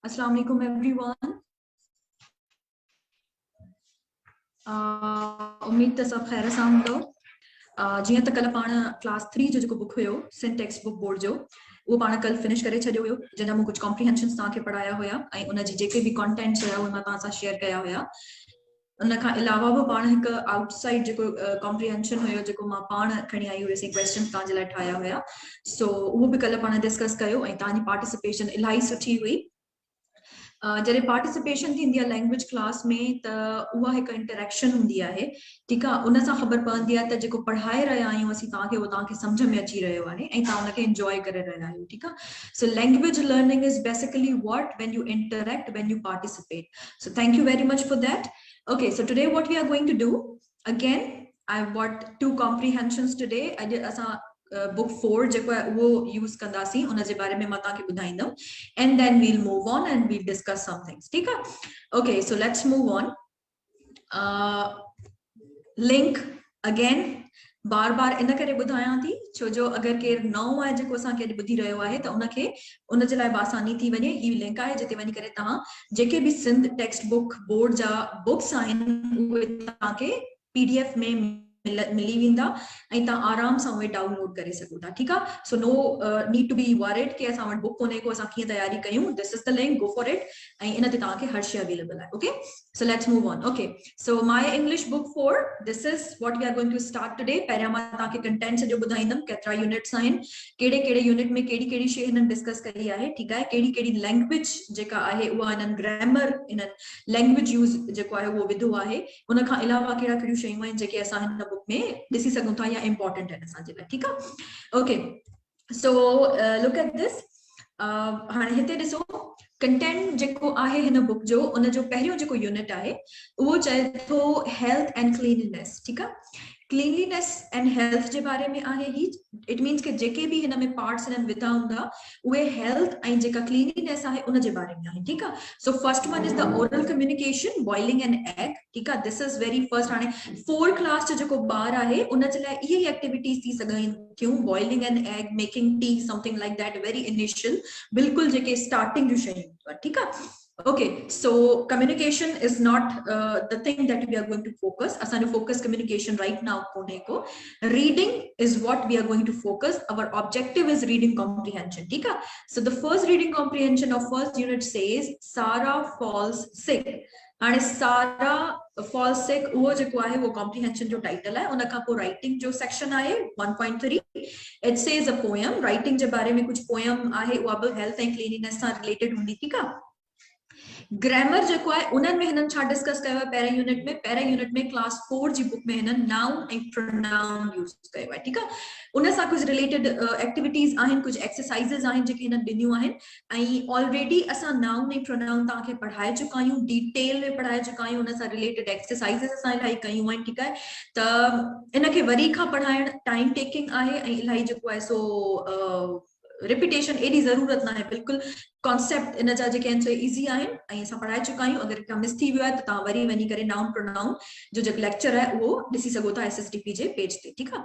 Assalamu alaikum everyone. उम्मीद त सब खैर सां हूंदो। जियां त कल पाण क्लास 3 जो जेको बुक हुयो सिंटेक्स बुक बोर्ड जो वो पाण कल फिनिश करे छॾियो हुयो, जंहिंजा मूं कुछ कॉम्प्रिहेंशन्स तव्हांखे पढ़ाया हुया ऐं उन जी जेके भी कंटेंट्स हुया उहे मां तव्हां सां शेयर कया हुया। उन खां अलावा भी पाण हिकु आउटसाइड जेको कॉम्प्रिहेंशन हुयो जेको मां पाण खणी आई हुयसि क्वेश्चन तव्हांजे लाइ ठाहिया हुया, सो उहो भी कल पाण डिस्कस कयो ऐं तव्हांजी पार्टिसिपेशन इलाही सुठी हुई। जॾहिं पार्टिसिपेशन थींदी आहे लैंग्वेज क्लास में त उहा हिकु इंटरेक्शन हूंदी आहे, ठीकु आहे। उन सां ख़बर पवंदी आहे त जेको पढ़ाए रहिया आहियूं असीं तव्हांखे उहो तव्हांखे सम्झ में अची रहियो आहे ऐं तव्हां उनखे इंजॉय करे रहिया आहियो, ठीकु आहे। So language learning is basically what when you interact, when you participate. So thank you very much for that. Okay, so today what we are going to do again, I have got 2 comprehensions today. अॼु असां book 4 जेको आहे उहो use कंदासीं, उन जे बारे में मां तव्हांखे ॿुधाईंदमि and then we'll move on and we'll discuss some things, ठीकु आहे। Okay, so let's move on. Link again बार बार इन करे ॿुधायां थी छो जो अगरि केरु नओं आहे जेको असांखे अॼु ॿुधी रहियो आहे त उनखे उन जे लाइ आसानी थी वञे। ही लिंक आहे जिते वञी करे तव्हां जेके भी सिंध टेक्स्ट बुक बोर्ड जा बुक्स आहिनि उहे तव्हांखे पीडीएफ में मिली वेंदा ऐं तव्हां आराम सां उहे डाउनलोड करे सघो था, ठीकु आहे। So no need to be worried कि असां वटि बुक कोन्हे को असां कीअं तयारी कयूं। This is the link, go for it ऐं इन ते तव्हांखे हर शइ अवेलेबल आहे। Okay, so let's move on. Okay, so my English book 4, this is what we are going to start today. पहिरियां मां तव्हांखे कंटेंट सॼो ॿुधाईंदमि, केतिरा यूनिट्स आहिनि, कहिड़े कहिड़े यूनिट में कहिड़ी कहिड़ी शइ हिननि डिस्कस कई आहे, ठीकु आहे। कहिड़ी कहिड़ी लैंग्वेज जेका आहे उहा हिननि ग्रामर, हिननि लैंग्वेज यूज़ जेको आहे उहो विधो आहे। उन खां अलावा कहिड़ा कहिड़ियूं शयूं आहिनि जेके असां हिन बुक में ॾिसी सघूं था या इंपॉर्टेंट आहिनि असांजे लाइ, ठीकु आहे। Okay, so look at this. हाणे हिते ॾिसो कंटेंट जेको आहे हिन बुक जो, उन जो पहिरियों जेको यूनिट आहे उहो चए थो हेल्थ एंड क्लीनलीनेस, ठीकु आहे। क्लीनलीनेस एंड हेल्थ जे बारे में आहे ही। इट मीन्स कि जेके भी हिन में पार्ट्स हिननि विधा हूंदा उहे हेल्थ ऐं जेका क्लीनलीनेस आहे उन जे बारे में आहे, ठीकु आहे। So first one is the oral communication, boiling an egg, ठीकु आहे। This is very first. हाणे 4 क्लास जो जेको ॿार आहे उन जे लाइ इहे ई एक्टिविटीज थी सघनि थियूं, boiling an egg, making tea, something like that, very initial, बिल्कुल जेके स्टार्टिंग जूं शयूं, ठीकु आहे। Okay, so communication is not the thing that we are going to focus. Asana focus communication right now kone ko. Reading is what we are going to focus. Our objective is reading comprehension, ठीक है। So the first reading comprehension of first unit says Sarah falls sick. हाणे सारा falls sick वो जेको आहे वो comprehension जो title है। उन खां पोइ writing जो section आहे 1.3. It says a poem. Writing जे बारे में कुछ poem आहे वो अब health and cleanliness सां related हूंदी, ठीक है। ग्रामर जेको आहे उन्हनि में हिननि छा डिस्कस कयो आहे पहिरें यूनिट में। पहिरें यूनिट में क्लास 4 जी बुक में हिननि नाउन ऐं प्रोनाउन यूज़ कयो आहे, ठीकु आहे। उन सां कुझु रिलेटेड एक्टिविटीज़ आहिनि, कुझु एक्सरसाइज़िस आहिनि जेके हिननि ॾिनियूं आहिनि ऐं ऑलरेडी असां नाउन ऐं प्रोनाउन तव्हांखे पढ़ाए चुका आहियूं, डिटेल में पढ़ाए चुका आहियूं। उन सां रिलेटेड एक्सरसाइज़िस असां इलाही कयूं आहिनि, ठीकु आहे। त इनखे वरी खां पढ़ाइण टाइम टेकिंग आहे ऐं इलाही जेको आहे सो रिपीटेशन एडी ज़रूरत ना है, बिल्कुल कॉन्सेप्ट इन जा जेके आहिनि सो इजी आहिनि ऐं असां पढ़ाए चुका आहियूं। अगरि का मिस थी वियो आहे त तव्हां वरी वञी करे नाउन प्रोनाउन जो जेको लेक्चर आहे उहो ॾिसी सघो था SSTP जे पेज ते, ठीकु आहे।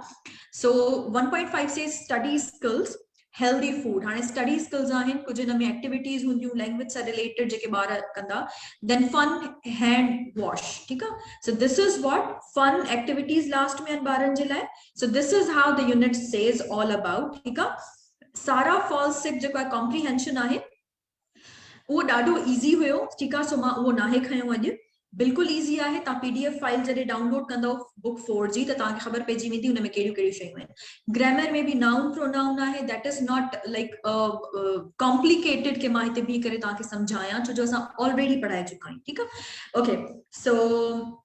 सो 1.5 से स्टडी स्किल्स, हेल्दी फूड। हाणे स्टडी स्किल्स आहिनि, कुझु हिन में एक्टिविटीज़ हूंदियूं लैंग्वेज सां रिलेटेड जेके ॿार कंदा। देन फन हैंड वॉश, ठीकु आहे। So this is what fun activities last में आहिनि ॿारनि जे लाइ। So this is how the unit says all about, ठीकु आहे। सारा फॉल्स सिक जेको आहे कॉम्प्रिहेंशन आहे वो ॾाढो इजी हुयो, ठीकु आहे। सो मां उहो नाहे खयो अॼु, बिल्कुल इजी आहे। तव्हां PDF फाइल जॾहिं डाउनलोड कंदव बुक 4 जी त तव्हांखे ख़बर पइजी वेंदी हुन में कहिड़ियूं कहिड़ियूं शयूं आहिनि। ग्रामर में भी नाउन प्रोनाउन आहे, that is not like complicated कि मां हिते बीह करे तव्हांखे सम्झायां, छो जो असां ऑलरेडी पढ़ाए चुका आहियूं, ठीकु आहे। Okay, so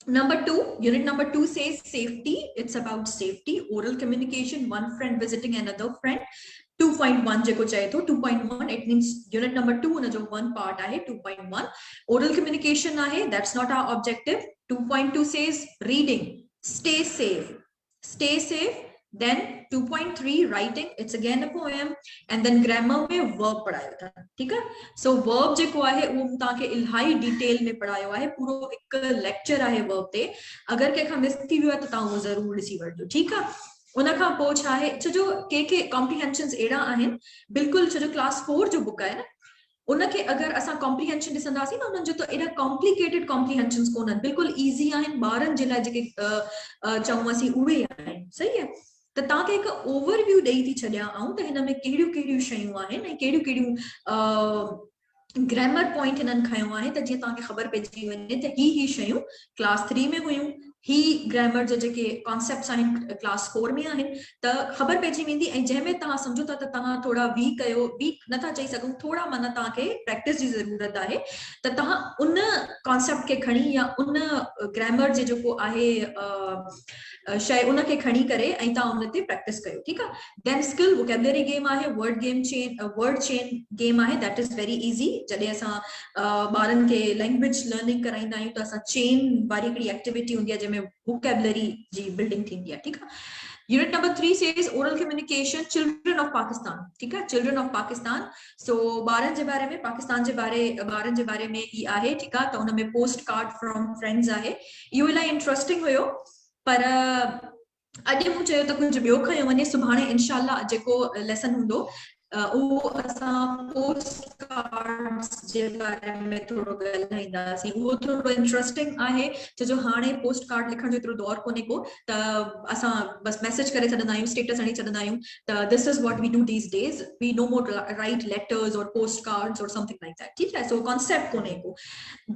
Number 2, unit number 2 says safety. It's about safety, oral communication, one friend visiting another friend. 2.1 जेको चए थो 2.1, it means unit number 2 उन जो one part आहे 2.1. Oral communication आहे, that's not our objective. 2.2 says reading, stay safe, stay safe. Then 2.3 writing, it's again a poem. And then grammar में verb पढ़ायो था, ठीक है। So verb जेको आहे वो तव्हांखे इलाही डिटेल में पढ़ायो आहे, पूरो हिकु लेक्चर आहे verb ते। अगरि कंहिंखां मिस थी वियो आहे त तव्हां उहो ज़रूर ॾिसी वठिजो, ठीकु आहे। उन खां पोइ छा आहे, छो जो के कॉम्प्रिहेंशन्स अहिड़ा आहिनि बिल्कुलु, छो जो क्लास 4 जो बुक आहे न उनखे अगर असां कॉम्प्रिहेंशन ॾिसंदासीं न उन्हनि जो त एॾा कॉम्प्लिकेटेड कॉम्प्रिहेंशन्स कोन्हनि, बिल्कुलु ईज़ी आहिनि, ॿारनि जे लाइ जेके चऊं असीं उहे आहिनि, सही आहे। त तव्हांखे हिकु ओवरव्यू ॾेई थी छॾियां आऊं त हिन में कहिड़ियूं कहिड़ियूं शयूं आहिनि ऐं कहिड़ियूं कहिड़ियूं ग्रामर पॉइंट हिननि खयो आहे त जीअं तव्हांखे ख़बर पइजी वञे त ही शयूं क्लास 3 में हुयूं, ही ग्रामर जा जेके कॉन्सेप्ट्स आहिनि क्लास 4 में आहिनि, त ख़बर पइजी वेंदी। ऐं जंहिंमें तव्हां सम्झो था त तव्हां थोड़ा वीक कयो, वीक नथा चई सघूं, थोड़ा माना तव्हांखे प्रैक्टिस जी ज़रूरत आहे, त तव्हां उन कॉन्सेप्ट खे खणी या उन ग्रामर जे जेको आहे शइ उनखे खणी करे ऐं तव्हां उन ते प्रैक्टिस कयो, ठीकु आहे। देन स्किल वोकेबलरी गेम आहे, वर्ड चेन गेम आहे, दैट इज़ वेरी इज़ी। जॾहिं असां ॿारनि खे लैंग्वेज लर्निंग कराईंदा आहियूं त असां चेन वारी हिकिड़ी एक्टिविटी हूंदी आहे जंहिंमें वोकेबलरी जी बिल्डिंग थींदी आहे, ठीकु आहे। Unit number 3 says oral communication, children of Pakistan, ठीक है, children of Pakistan। so ॿारनि जे बारे में पाकिस्तान जे बारे में ही आहे, ठीकु आहे। त उन में पोस्ट कार्ड फ्रॉम फ्रेंड्स आहे, इहो इलाही इंटरेस्टिंग हुयो, पर अॼु मूं चयो त कुझु ॿियो खयो वञे, सुभाणे इंशाल्लाह जेको लेसन हूंदो उहो असां पोस्ट कार्ड्स जे बारे में थोरो ॻाल्हाईंदासीं। उहो थोरो इंटरेस्टिंग आहे, छो जो हाणे पोस्ट कार्ड लिखण जो एतिरो दौर कोन्हे को, त असां बस मैसेज करे छॾंदा आहियूं, स्टेटस हणी छॾंदा आहियूं, त this is what we do these days, we no more write letters और पोस्ट कार्ड्स और समथिंग लाइक दैट, ठीक है। सो कॉन्सेप्ट कोन्हे को,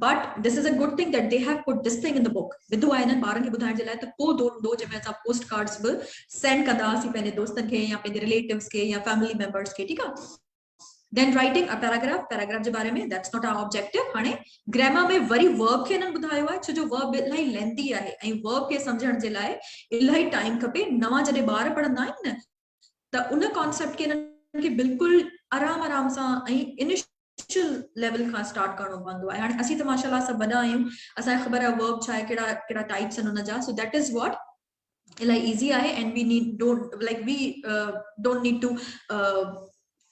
but this is a good thing that they have put this thing in the book. विधो आहे हिननि ॿारनि खे ॿुधाइण जे लाइ त को दौर हूंदो जंहिंमें असां पोस्ट कार्ड्स बि सेंड कंदासीं पंहिंजे दोस्तनि खे या पंहिंजे रिलेटिव्स खे या फैमिली मेंबर्स खे, ठीक आहे। Then writing a paragraph जे बारे में, that's not our objective। हाणे ग्रामर में वरी वर्ब खे हिननि ॿुधायो आहे, छो जो वर्ब इलाही लेंथी आहे ऐं वर्ब खे सम्झण जे लाइ इलाही टाइम खपे। नवां जॾहिं ॿार पढ़ंदा आहिनि न, त उन कॉन्सेप्ट खे हिननि खे बिल्कुलु आराम सां ऐं इनिशियल लेवल खां स्टार्ट करणो पवंदो आहे। हाणे असीं त माशाल्लाह सभु वॾा आहियूं, असांखे ख़बर आहे वर्ब छा आहे, कहिड़ा टाइप्स आहिनि हुन जा। सो दैट इज़ व्हाट इलाही ईज़ी आहे, and we don't need to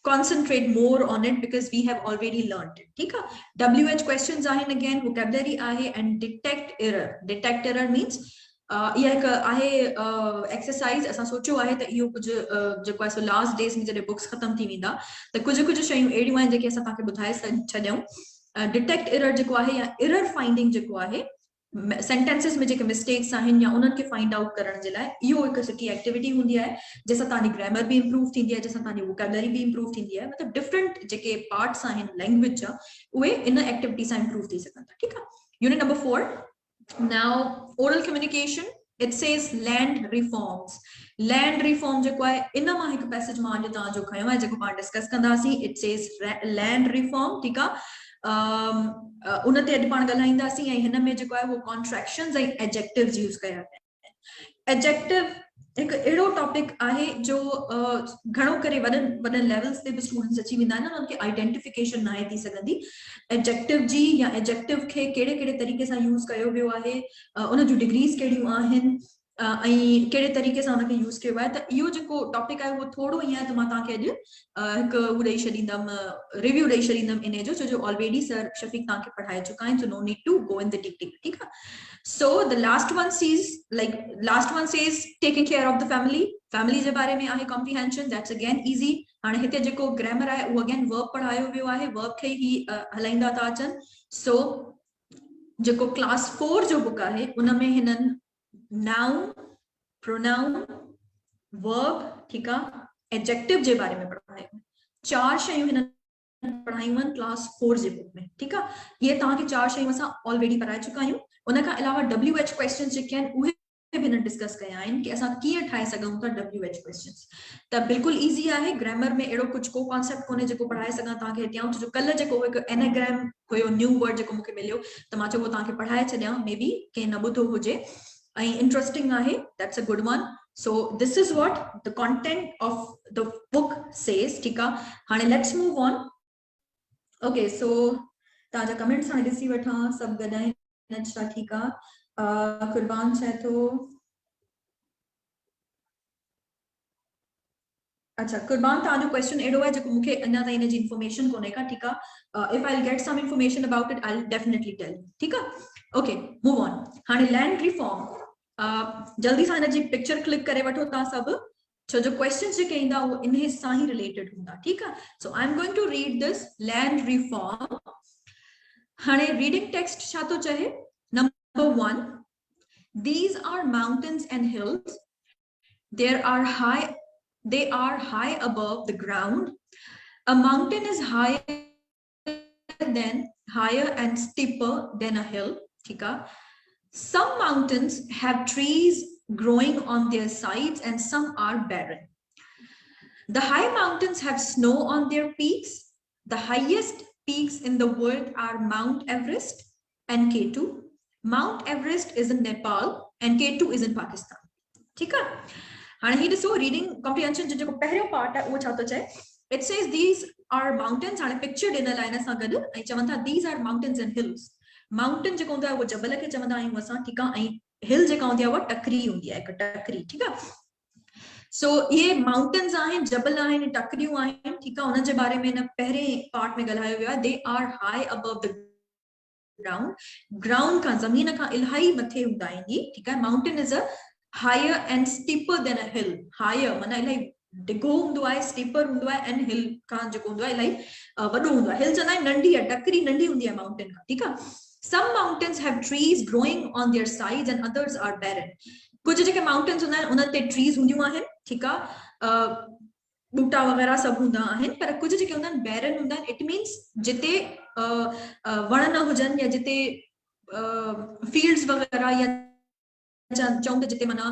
concentrate more on it because we have already learned it, ठीक है। WH questions आहिनि, again vocabulary आहे, and detect error means इहा हिकु आहे एक्सरसाइज। असां सोचियो आहे त इहो कुझु जेको आहे सो लास्ट डेज में जॾहिं बुक्स ख़तम थी वेंदा त कुझु शयूं अहिड़ियूं आहिनि जेके असां तव्हांखे ॿुधाए छॾियूं। डिटेक्ट एरर जेको आहे या एरर फाइंडिंग जेको आहे सेंटेंसेस में जेके मिस्टेक्स आहिनि या उन्हनि खे फाइंड आउट करण जे लाइ, इहो हिकु सुठी एक्टिविटी हूंदी आहे, जंहिंसां तव्हांजी ग्रामर बि इंप्रूव थींदी आहे, जंहिंसां तव्हांजी वोकेबलरी बि इंप्रूव थींदी आहे। मतिलबु डिफरेंट जेके पार्ट्स आहिनि लैंग्वेज जा उहे इन एक्टिविटी सां इंप्रूव थी सघनि था, ठीकु आहे। Unit number 4 now oral communication, it says land reforms. Land reform जेको आहे इन मां हिकु पैसेज मां अॼु तव्हांजो खयो आहे जेको पाण डिस्कस कंदासीं। इट सेज लैंड रिफॉर्म, ठीकु आहे। उन ते अॼु पाण ॻाल्हाईंदासीं ऐं हिन में जेको आहे उहो कॉन्ट्रैक्शंस ऐं एडजेक्टिव्स यूज़ कया आहिनि। एडजेक्टिव हिकु अहिड़ो टॉपिक आहे जो घणो करे वॾनि लेवल्स ते बि स्टूडेंट्स अची वेंदा आहिनि, उन्हनि खे आइडेंटिफिकेशन नाहे थी सघंदी एडजेक्टिव जी, या एडजेक्टिव खे कहिड़े कहिड़े तरीक़े सां यूज़ कयो वियो आहे, उन जूं डिग्रीज़ कहिड़ियूं आहिनि ऐं कहिड़े तरीक़े सां उनखे यूज़ कयो आहे। त इहो जेको टॉपिक आहे उहो थोरो ईअं आहे त मां तव्हांखे अॼु हिकु हू ॾेई छॾींदमि, रिव्यू ॾेई छॾींदमि इन जो, छो जो ऑलरेडी सर शफ़ीक तव्हांखे पढ़ाए चुका आहिनि, so no need to go in the deep, ठीकु आहे। So the last one says taking care of the family जे बारे में आहे comprehension, that's again easy। हाणे हिते जेको ग्रामर आहे उहो अगेन वर्ब पढ़ायो वियो आहे, वर्ब खे ही हलाईंदा था अचनि। सो जेको क्लास 4 जो बुक आहे उन में हिननि नाउन, प्रोनाउन, वर्ब, ठीकु आहे, एडजेक्टिव जे बारे में पढ़ायो। 4 शयूं हिननि पढ़ायूं आहिनि क्लास 4 जे बुक में, ठीकु आहे। ये तव्हांखे 4 शयूं असां ऑलरेडी पढ़ाए चुका आहियूं। उन खां अलावा WH क्वेश्चन जेके आहिनि उहे बि हिननि डिस्कस कया आहिनि कि असां कीअं ठाहे सघूं था WH क्वेश्चन्स। त बिल्कुलु ईज़ी आहे, ग्रामर में अहिड़ो कुझु को कॉन्सेप्ट कोन्हे जेको पढ़ाए सघां तव्हांखे हिते। छो जो कल्ह जेको हिकु एनाग्राम हुयो, न्यू वर्ड जेको मूंखे मिलियो, त मां चयो तव्हांखे पढ़ाए छॾियां, मे बी कंहिं न ॿुधो हुजे ऐं इंटरेस्टिंग आहे, that's a good one. So this is what the content of the book says, ठीकु आहे। हाणे लेट्स मूव ऑन। ओके, सो तव्हांजा कमेंट्स हाणे ॾिसी वठां, सभु गॾाई अच्छा, ठीकु आहे। कुर्बान चए थो, अच्छा कुर्बान तव्हांजो क्वेश्चन अहिड़ो आहे जेको मूंखे अञा ताईं हिनजी इंफॉर्मेशन कोन्हे का, ठीकु आहे। If I get some information about it I will definitely tell you, ठीकु आहे। Okay, move on. हाणे लैंड रिफॉर्म, जल्दी सां हिनजी पिक्चर क्लिक करे वठो तव्हां सभु। छो जो क्वेश्चंस जेके ईंदा वो इन सां ही रिलेटेड हूंदा, ठीक है। So I am going to read this land reform. हाणे रीडिंग टेक्स्ट छा तो चाहे। Number 1, these are mountains and hills, they are high above the ground. A mountain is higher and steeper than a hill, ठीक है। Some mountains have trees growing on their sides and some are barren. The high mountains have snow on their peaks. The highest peaks in the world are Mount Everest and K2. Mount Everest is in Nepal and K2 is in Pakistan, ठीक है। हाणे ही ॾिसो reading comprehension जो जेको पहिरियों part आहे उहो छा थो चए। It says these are mountains. हाणे पिक्चर ॾिनल आहे हिन सां गॾु ऐं चवनि था these are mountains and hills. Mountain जेको हूंदो आहे उहो जबल खे चवंदा आहियूं असां, ठीकु आहे, ऐं हिल जेका हूंदी आहे उहा टकरी हूंदी आहे, हिकु टकरी, ठीकु आहे। सो इहे माउंटेन्स आहिनि, जबल आहिनि, टकरियूं आहिनि, ठीकु आहे। हुन जे बारे में हिन पहिरें पार्ट में ॻाल्हायो वियो आहे। They are high above the ground, ground खां ज़मीन खां इलाही मथे हूंदा आहिनि, ठीकु आहे। Mountain is a higher and steeper than a hill. Higher माना इलाही डिघो हूंदो आहे, steeper हूंदो आहे, and hill खां जेको हूंदो आहे इलाही वॾो हूंदो आहे। हिल चवंदा आहिनि नंढी आहे, टकरी नंढी हूंदी आहे माउंटेन खां, ठीकु आहे। Some mountains have trees growing on their sides and others are barren. कुछ जेके माउंटेन्स हूंदा आहिनि उन ते ट्रीज हूंदियूं आहिनि, ठीकु आहे, बूटा वग़ैरह सभु हूंदा आहिनि, पर कुछ जेके हूंदा आहिनि बैरन हूंदा आहिनि। इट मीन्स जिते वण न हुजनि या जिते फील्ड्स वग़ैरह या चऊं त जिते माना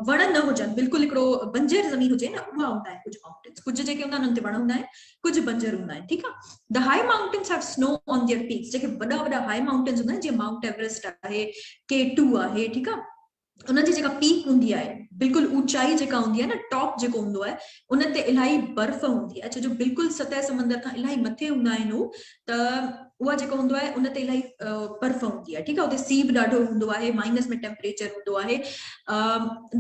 वण न हुजनि, बिल्कुलु हिकिड़ो बंजर ज़मीन हुजे न, उहा हूंदा आहिनि कुझु माउंटेन्स। कुझु जेके हूंदा आहिनि उन ते वण हूंदा आहिनि, कुझु बंजर हूंदा आहिनि, ठीकु आहे। The high mountains have snow on their peaks. जेके वॾा वॾा हाई माउंटेन्स हूंदा आहिनि जीअं माउंट एवरेस्ट आहे, K2 आहे, ठीकु आहे। उनजी जेका पीक हूंदी आहे, बिल्कुलु ऊचाई जेका हूंदी आहे न, टॉप जेको हूंदो आहे, उन ते इलाही बर्फ़ हूंदी आहे। छो जो बिल्कुलु सतह समंदर खां इलाही मथे हूंदा आहिनि हू, त उहा जेको हूंदो आहे उन ते इलाही बर्फ़ हूंदी आहे, ठीकु आहे। उते सी बि ॾाढो हूंदो आहे, माइनस में टेम्परेचर हूंदो आहे।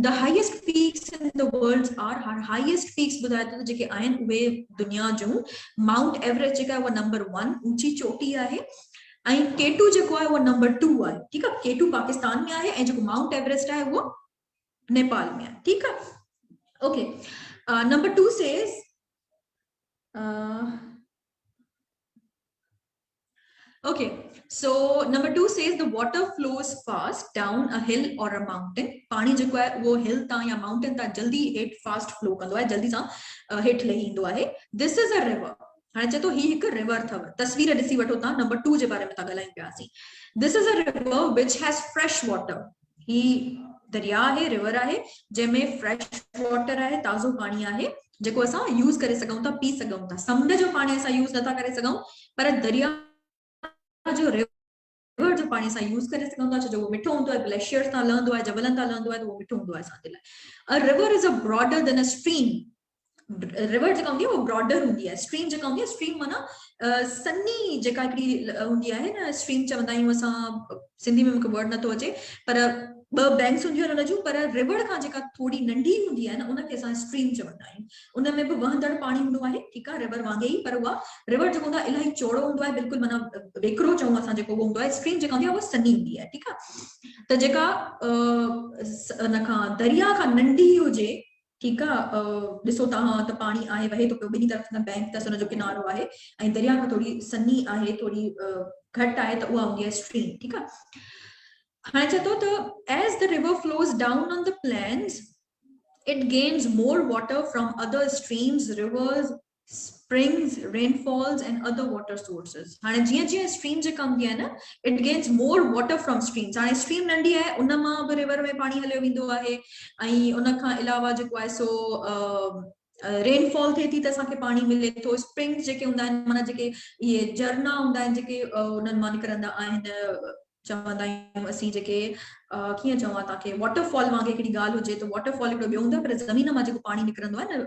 The highest peaks in the world are, highest peaks ॿुधाए थो त जेके आहिनि उहे दुनिया जूं। माउंट एवरेस्ट जेका आहे उहा नंबर 1 ऊंची चोटी आहे, ऐं K2 जेको आहे उहो नंबर 2 आहे, ठीकु आहे। K2 पाकिस्तान में आहे ऐं जेको माउंट एवरेस्ट आहे उहो नेपाल में आहे, ठीकु आहे। Okay, number 2 says okay, so number 2 says the water flows fast down a hill or a mountain. पानी जेको आहे उहो हिल तां या माउंटेन तां जल्दी हेठ फास्ट फ्लो कंदो आहे, जल्दी सां हेठ लही ईंदो आहे। This is a river. हाणे चए थो ही हिकु रिवर अथव। तस्वीर ॾिसी वठो तव्हां, नंबर 2 जे बारे में था ॻाल्हायूं पियासीं। This is a river which has fresh water. ही दरिया आहे, रिवर आहे जंहिंमें फ्रेश वाटर आहे, ताज़ो पाणी आहे, जेको असां यूज़ करे सघूं था, पी सघूं था। समुंड जो पाणी असां यूज़ नथा करे सघूं, पर दरिया जो रिवर जो पाणी असां यूज़ करे सघूं था, छो जो उहो मिठो हूंदो आहे, ग्लेशियर्स तां लहंदो आहे, जबलनि तां लहंदो आहे, त उहो मिठो हूंदो आहे असांजे लाइ। A river is a broader then a stream. River जेका हूंदी आहे उहो ब्रॉडर हूंदी आहे। स्ट्रीम जेका हूंदी आहे, स्ट्रीम माना सन्नी जेका हिकिड़ी हूंदी आहे न, स्ट्रीम चवंदा आहियूं असां, सिंधी में मूंखे वर्ड नथो अचे, पर ॿ बैंक्स हूंदियूं आहिनि हुनजूं, पर रिवर खां जेका थोड़ी नंढी हूंदी आहे न, उनखे असां स्ट्रीम चवंदा आहियूं। उन में बि वहंदड़ पाणी हूंदो आहे, ठीकु आहे, रिवर वांगुरु ई, पर उहा रिवर जेको हूंदो आहे इलाही चौड़ो हूंदो आहे, बिल्कुलु माना वेकिरो चऊं असां जेको हूंदो आहे। स्ट्रीम जेका हूंदी आहे उहा सन्नी हूंदी आहे, ठीकु आहे। त जेका हुन खां दरिया खां नंढी हुजे, ठीकु आहे, ॾिसो तव्हां त पाणी आहे, वहे थो पियो, ॿिन्ही तरफ़ सां बैंक अथसि, हुनजो किनारो आहे, ऐं दरिया खां थोड़ी सन्नी आहे, थोड़ी घटि आहे, त उहा हूंदी आहे स्ट्रीम, ठीकु आहे। हाणे चए थो त as the river flows down on the plains, it gains more water from other streams, rivers, springs, rainfalls and other water sources. हाणे जीअं जीअं स्ट्रीम जेका हूंदी आहे न, it gains more water from streams. हाणे स्ट्रीम नंढी आहे, उन मां बि रिवर में पाणी हलियो वेंदो आहे, ऐं उन खां अलावा जेको आहे सो रेनफॉल थिए थी त असांखे पाणी मिले थो। स्प्रिंग्स जेके हूंदा आहिनि, माना जेके इहे झरना हूंदा आहिनि, जेके उन्हनि मां निकिरंदा आहिनि, चवंदा आहियूं असीं जेके कीअं चवां तव्हांखे, वॉटरफॉल वांगुरु हिकिड़ी ॻाल्हि हुजे त वॉटरफॉल हिकिड़ो ॿियो हूंदो आहे, पर ज़मीन मां जेको पाणी निकिरंदो आहे न,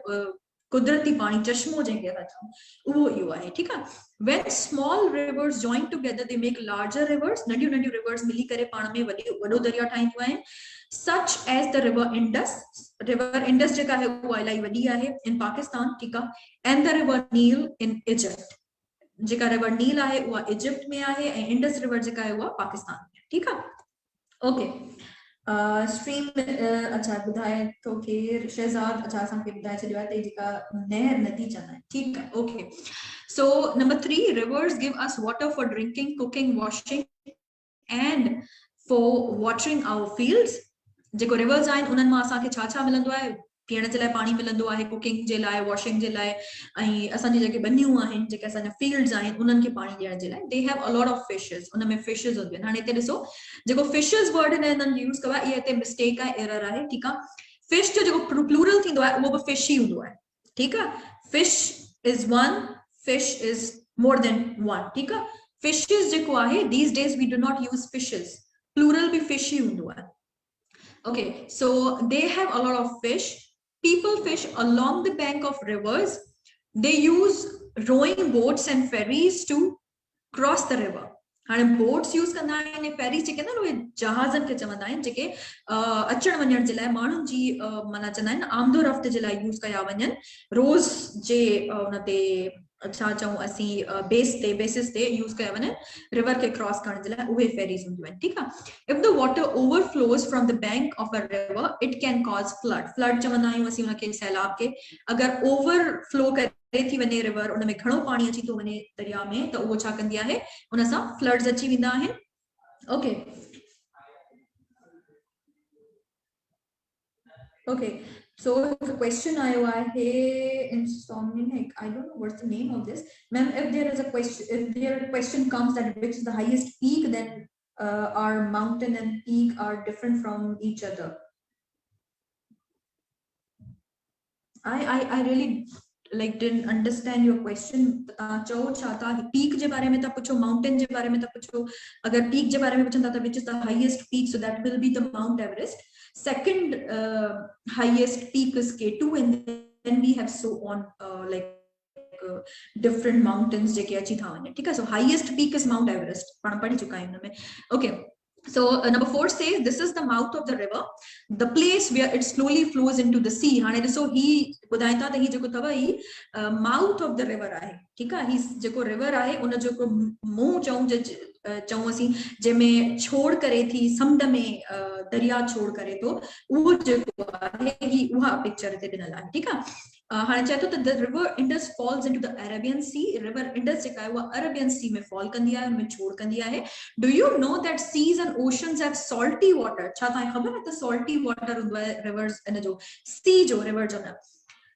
कुदरती पाणी, चश्मो जंहिंखे असां चऊं, उहो इहो आहे, ठीकु आहे। When small rivers join together, they make larger rivers. नंढियूं नंढियूं रिवर्स मिली करे पाण में वॾो दरिया ठाहींदियूं आहिनि। Such as the river Indus. River Indus जेका आहे उहा इलाही वॾी आहे इन पाकिस्तान, ठीकु आहे। And the river Nile in Egypt. जेका रिवर नील आहे उहा इजिप्ट में आहे, ऐं इंडस रिवर जेका आहे उहा पाकिस्तान में, ठीकु आहे। ओके, स्ट्रीम अच्छा ॿुधाए थो केर शहज़ाद अच्छा असांखे ॿुधाए छॾियो आहे त जेका नहर नदी चवंदा आहिनि ठीकु आहे okay so number 3 rivers give us water for drinking cooking washing and for watering our fields जेको रिवर्स आहिनि उन्हनि मां असांखे छा छा मिलंदो आहे पीअण जे लाइ पाणी मिलंदो आहे कुकिंग जे लाइ वॉशिंग जे लाइ ऐं असांजी जेके बनियूं आहिनि जेके असांजा फील्ड्स आहिनि उन्हनि खे पाणी ॾियण जे लाइ they have a lot of fishes उन में फिशिस हूंदियूं आहिनि हाणे हिते ॾिसो जेको फिशिस वर्ड हिननि यूज़ कयो आहे इहा हिते मिस्टेक आहे एरर आहे ठीकु आहे फिश जो जेको प्लूरल थींदो आहे उहो बि फिश ई हूंदो आहे ठीकु आहे fish is one fish is more than one ठीक है fishes जेको आहे these days we do not use fishes plural भी fish ही हूंदो है okay so they have a lot of fish people fish along the bank of rivers they use rowing boats and ferries to cross the river हाणे boats use कंदा आहिनि ferries जेके न उहे जहाज़नि खे चवंदा आहिनि जेके अचण वञण जे लाइ माण्हुनि जी माना चवंदा आहिनि आमदो रफ़्त जे लाइ यूज़ कया वञनि रोज़ जे उन ते छा चऊं असीं बेसिस ते यूज़ कया वञनि रिवर खे क्रॉस करण जे लाइ उहे फेरीज़ हूंदियूं आहिनि ठीकु आहे if the water overflows from the bank of a river it can cause flood flood चवंदा आहियूं असीं उनखे सैलाब खे अगरि ओवरफ्लो करे थी वञे रिवर उन में घणो पाणी अची थो वञे दरिया में त उहो छा कंदी आहे उन सां फ्लड्स अची वेंदा आहिनि okay okay so the question I insomniac I don't know what's the name of this ma'am if there is a question if there question comes that which is the highest peak then our mountain and peak are different from each other I really like didn't understand your question चओ छा था peak जे बारे में था पुछो mountain जे बारे में था पुछो अगर peak जे बारे में पुछंदा त which is the highest peak so that will be the Mount Everest second highest peak is K2 and then we have so on different mountains जेके अची था वञनि ठीकु आहे so highest peak is Mount Everest पाण पढ़ी चुका आहियूं हुन में okay so number 4 says this is the mouth of the river the place where it slowly flows into the sea हाणे ॾिसो ही ॿुधाइनि था त ही जेको अथव ही माउथ ऑफ द रिवर आहे ठीकु आहे ही जेको रिवर आहे उन जेको मुंहुं चऊं असीं जंहिंमें छोड़ करे थी समुंड में दरिया छोड़ करे थो उहो जेको आहे ही उहा पिक्चर हिते ॾिनल आहे ठीकु आहे हाणे चए थो त the river Indus falls into the Arabian sea river Indus जेका आहे उहा अरेबियन सी में फॉल कंदी आहे उनमें छोड़ कंदी आहे do you know that seas and oceans have salty water छा तव्हांखे ख़बर आहे त सॉल्टी वाटर हूंदो आहे रिवर्स इन जो सी जो रिवर जो न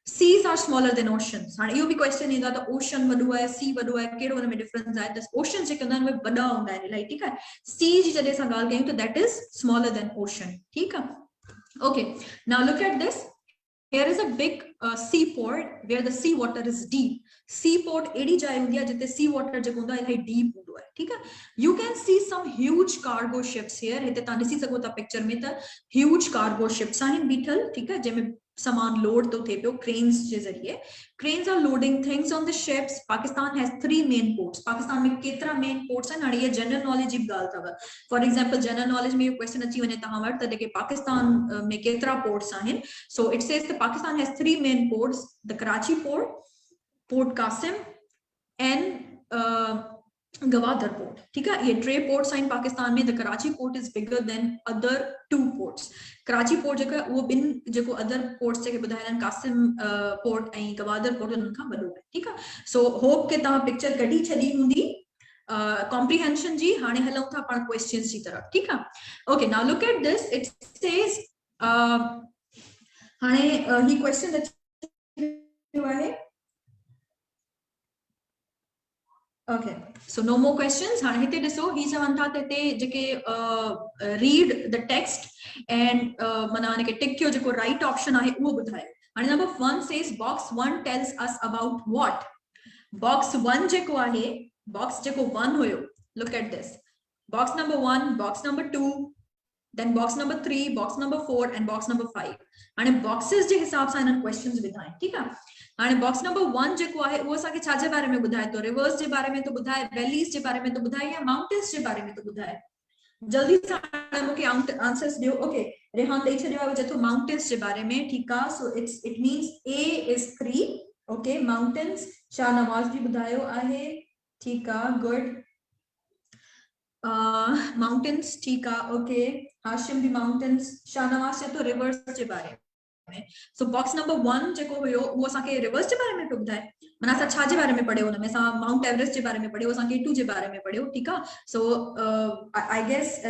seas are smaller than oceans हाणे इहो बि क्वेश्चन ईंदो आहे त ओशन वॾो आहे सी वॾो आहे कहिड़ो हुन में डिफरेंस आहे त ओशन जेके हूंदा आहिनि उहे वॾा हूंदा आहिनि इलाही ठीकु आहे सी जी जॾहिं असां ॻाल्हि कयूं त that is smaller than ocean ठीकु आहे okay now look at this here is a big seaport where the sea water is deep seaport एडी जाइ हूंदी आहे जिते sea water जेको हूंदो आहे इलाही deep हूंदो आहे ठीकु आहे you can see some huge cargo ships here हिते तव्हां ॾिसी सघो था पिक्चर में त huge cargo ships आहिनि बीठल ठीकु आहे जंहिंमें सामान लोड तो थे पियो क्रेन्स जे ज़रिए cranes are loading things on the ships Pakistan has 3 main ports Pakistan में केतिरा मेन पोर्ट्स आहिनि हाणे ये जनरल नॉलेज जी ॻाल्हि अथव फॉर एग्जांपल जनरल नॉलेज में इहो क्वेश्चन अची वञे तव्हां वटि त जेके पाकिस्तान में केतिरा पोर्ट्स आहिनि so it says the Pakistan has 3 main ports the Karachi port Qasim and Gwadar port ठीक है ये 3 पोर्ट्स आहिनि पाकिस्तान में the Karachi port is bigger than other 2 ports Karachi port जेका उहो ॿिन जेको अदर पोर्ट्स जेके ॿुधाइल आहिनि कासिम पोर्ट ऐं गवादर पोर्ट उन्हनि खां वॾो आहे ठीकु आहे सो होप के तव्हां पिक्चर कढी छॾी हूंदी कॉम्प्रिहेंशन जी हाणे हलूं था पाण क्वेश्चंस जी तरफ़ ठीकु आहे okay now look at this it says हाणे ही क्वेश्चन आहे Okay, so no more questions. हाँ हिते ॾिसो ही चवनि था त हिते जेके read the text and माना हिनखे टिक कयो जेको right option आहे उहो ॿुधायो हाणे number 1 says box 1 tells us about what box 1 जेको आहे box जेको 1 हुयो look at this box number 1 box number 2 then box number 3 box number 4 and box number 5 हाणे boxes जे हिसाब सां इन्हनि questions विधाइन ठीकु आहे हाणे बॉक्स नंबर 1 जेको आहे उहो असांखे छा जे बारे में ॿुधाए थो रिवर्स जे बारे में थो ॿुधाए वैलीज जे बारे में थो ॿुधाए या माउंटेन्स जे बारे में थो ॿुधाए जल्दी सां मूंखे आंसर्स ॾियो ओके रेहान ॾेई छॾियो आहे जेको माउंटेन्स जे बारे में ठीकु आहे so it means A is 3 okay mountains Shahnawaz बि ॿुधायो आहे ठीकु आहे गुड माउंटेन्स ठीकु आहे okay Hashim the mountains, Shahnawaz चए तो रिवर्स जे बारे में। सो बॉक्स नंबर 1 जेको हुयो वो असांखे रिवर्स जे बारे में पियो ॿुधाए, माना असां छा जे बारे में पढ़ियो, हुन में असां माउंट एवरेस्ट जे बारे में पढ़ियो, असां K2 जे बारे में पढ़ियो, ठीकु आहे। So I guess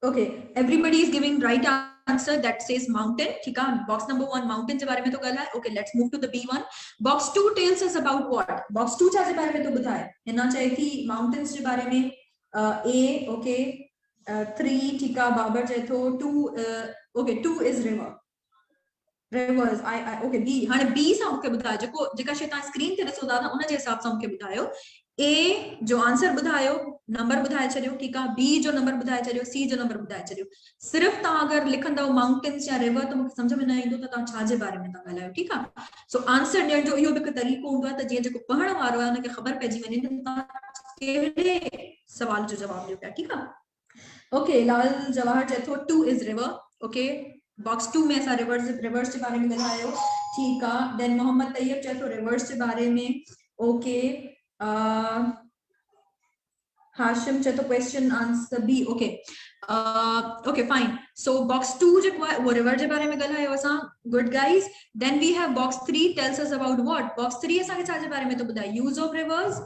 okay, everybody is giving right answer that says mountain, ठीक है। box number 1 mountain जे बारे में तो गला है। okay, let's move to the B1. box 2 tells us about what? box 2 छा जे बारे में तो बताए, हिना चाहे थी mountains जे बारे में A, okay, 3 ठीक है, बाबर चाहे तो 2, okay, 2 is river, rivers, I okay, B हाने B सां मूंखे ॿुधायो, जेको जेका शइ तव्हां स्क्रीन ते ॾिसो था न उन जे हिसाब सां मूंखे ॿुधायो। A जो आंसर ॿुधायो, नंबर ॿुधाए छॾियो, ठीकु आहे। B जो नंबर ॿुधाए छॾियो, C जो नंबर ॿुधाए छॾियो। सिर्फ़ तव्हां अगरि लिखंदव माउंटेन्स या रिवर त मूंखे सम्झ में न ईंदो त तव्हां छा जे बारे में था ॻाल्हायो, ठीकु आहे। सो आंसर ॾियण जो इहो बि हिकु तरीक़ो हूंदो आहे त जीअं जेको पढ़ण वारो आहे हुनखे ख़बर पइजी वञे त तव्हां कहिड़े सवाल जो जवाबु ॾियो पिया, ठीकु आहे। ओके, लाल जवाहर चए थो 2 इज़ रिवर, ओके। बॉक्स 2 में असां रिवर्स के बारे में ॻाल्हायो, ठीक है। देन मोहम्मद तैयब चए थो रिवर्स के बारे में, ओके। हाशिम चए थो question answer B, okay. Okay fine. So box 2 जेको आहे वो रिवर जे बारे में ॻाल्हायो असां, good guys. Then we have box 3 tells us about what? Box 3 असांखे छा जे बारे में तो ॿुधाए? Use of rivers,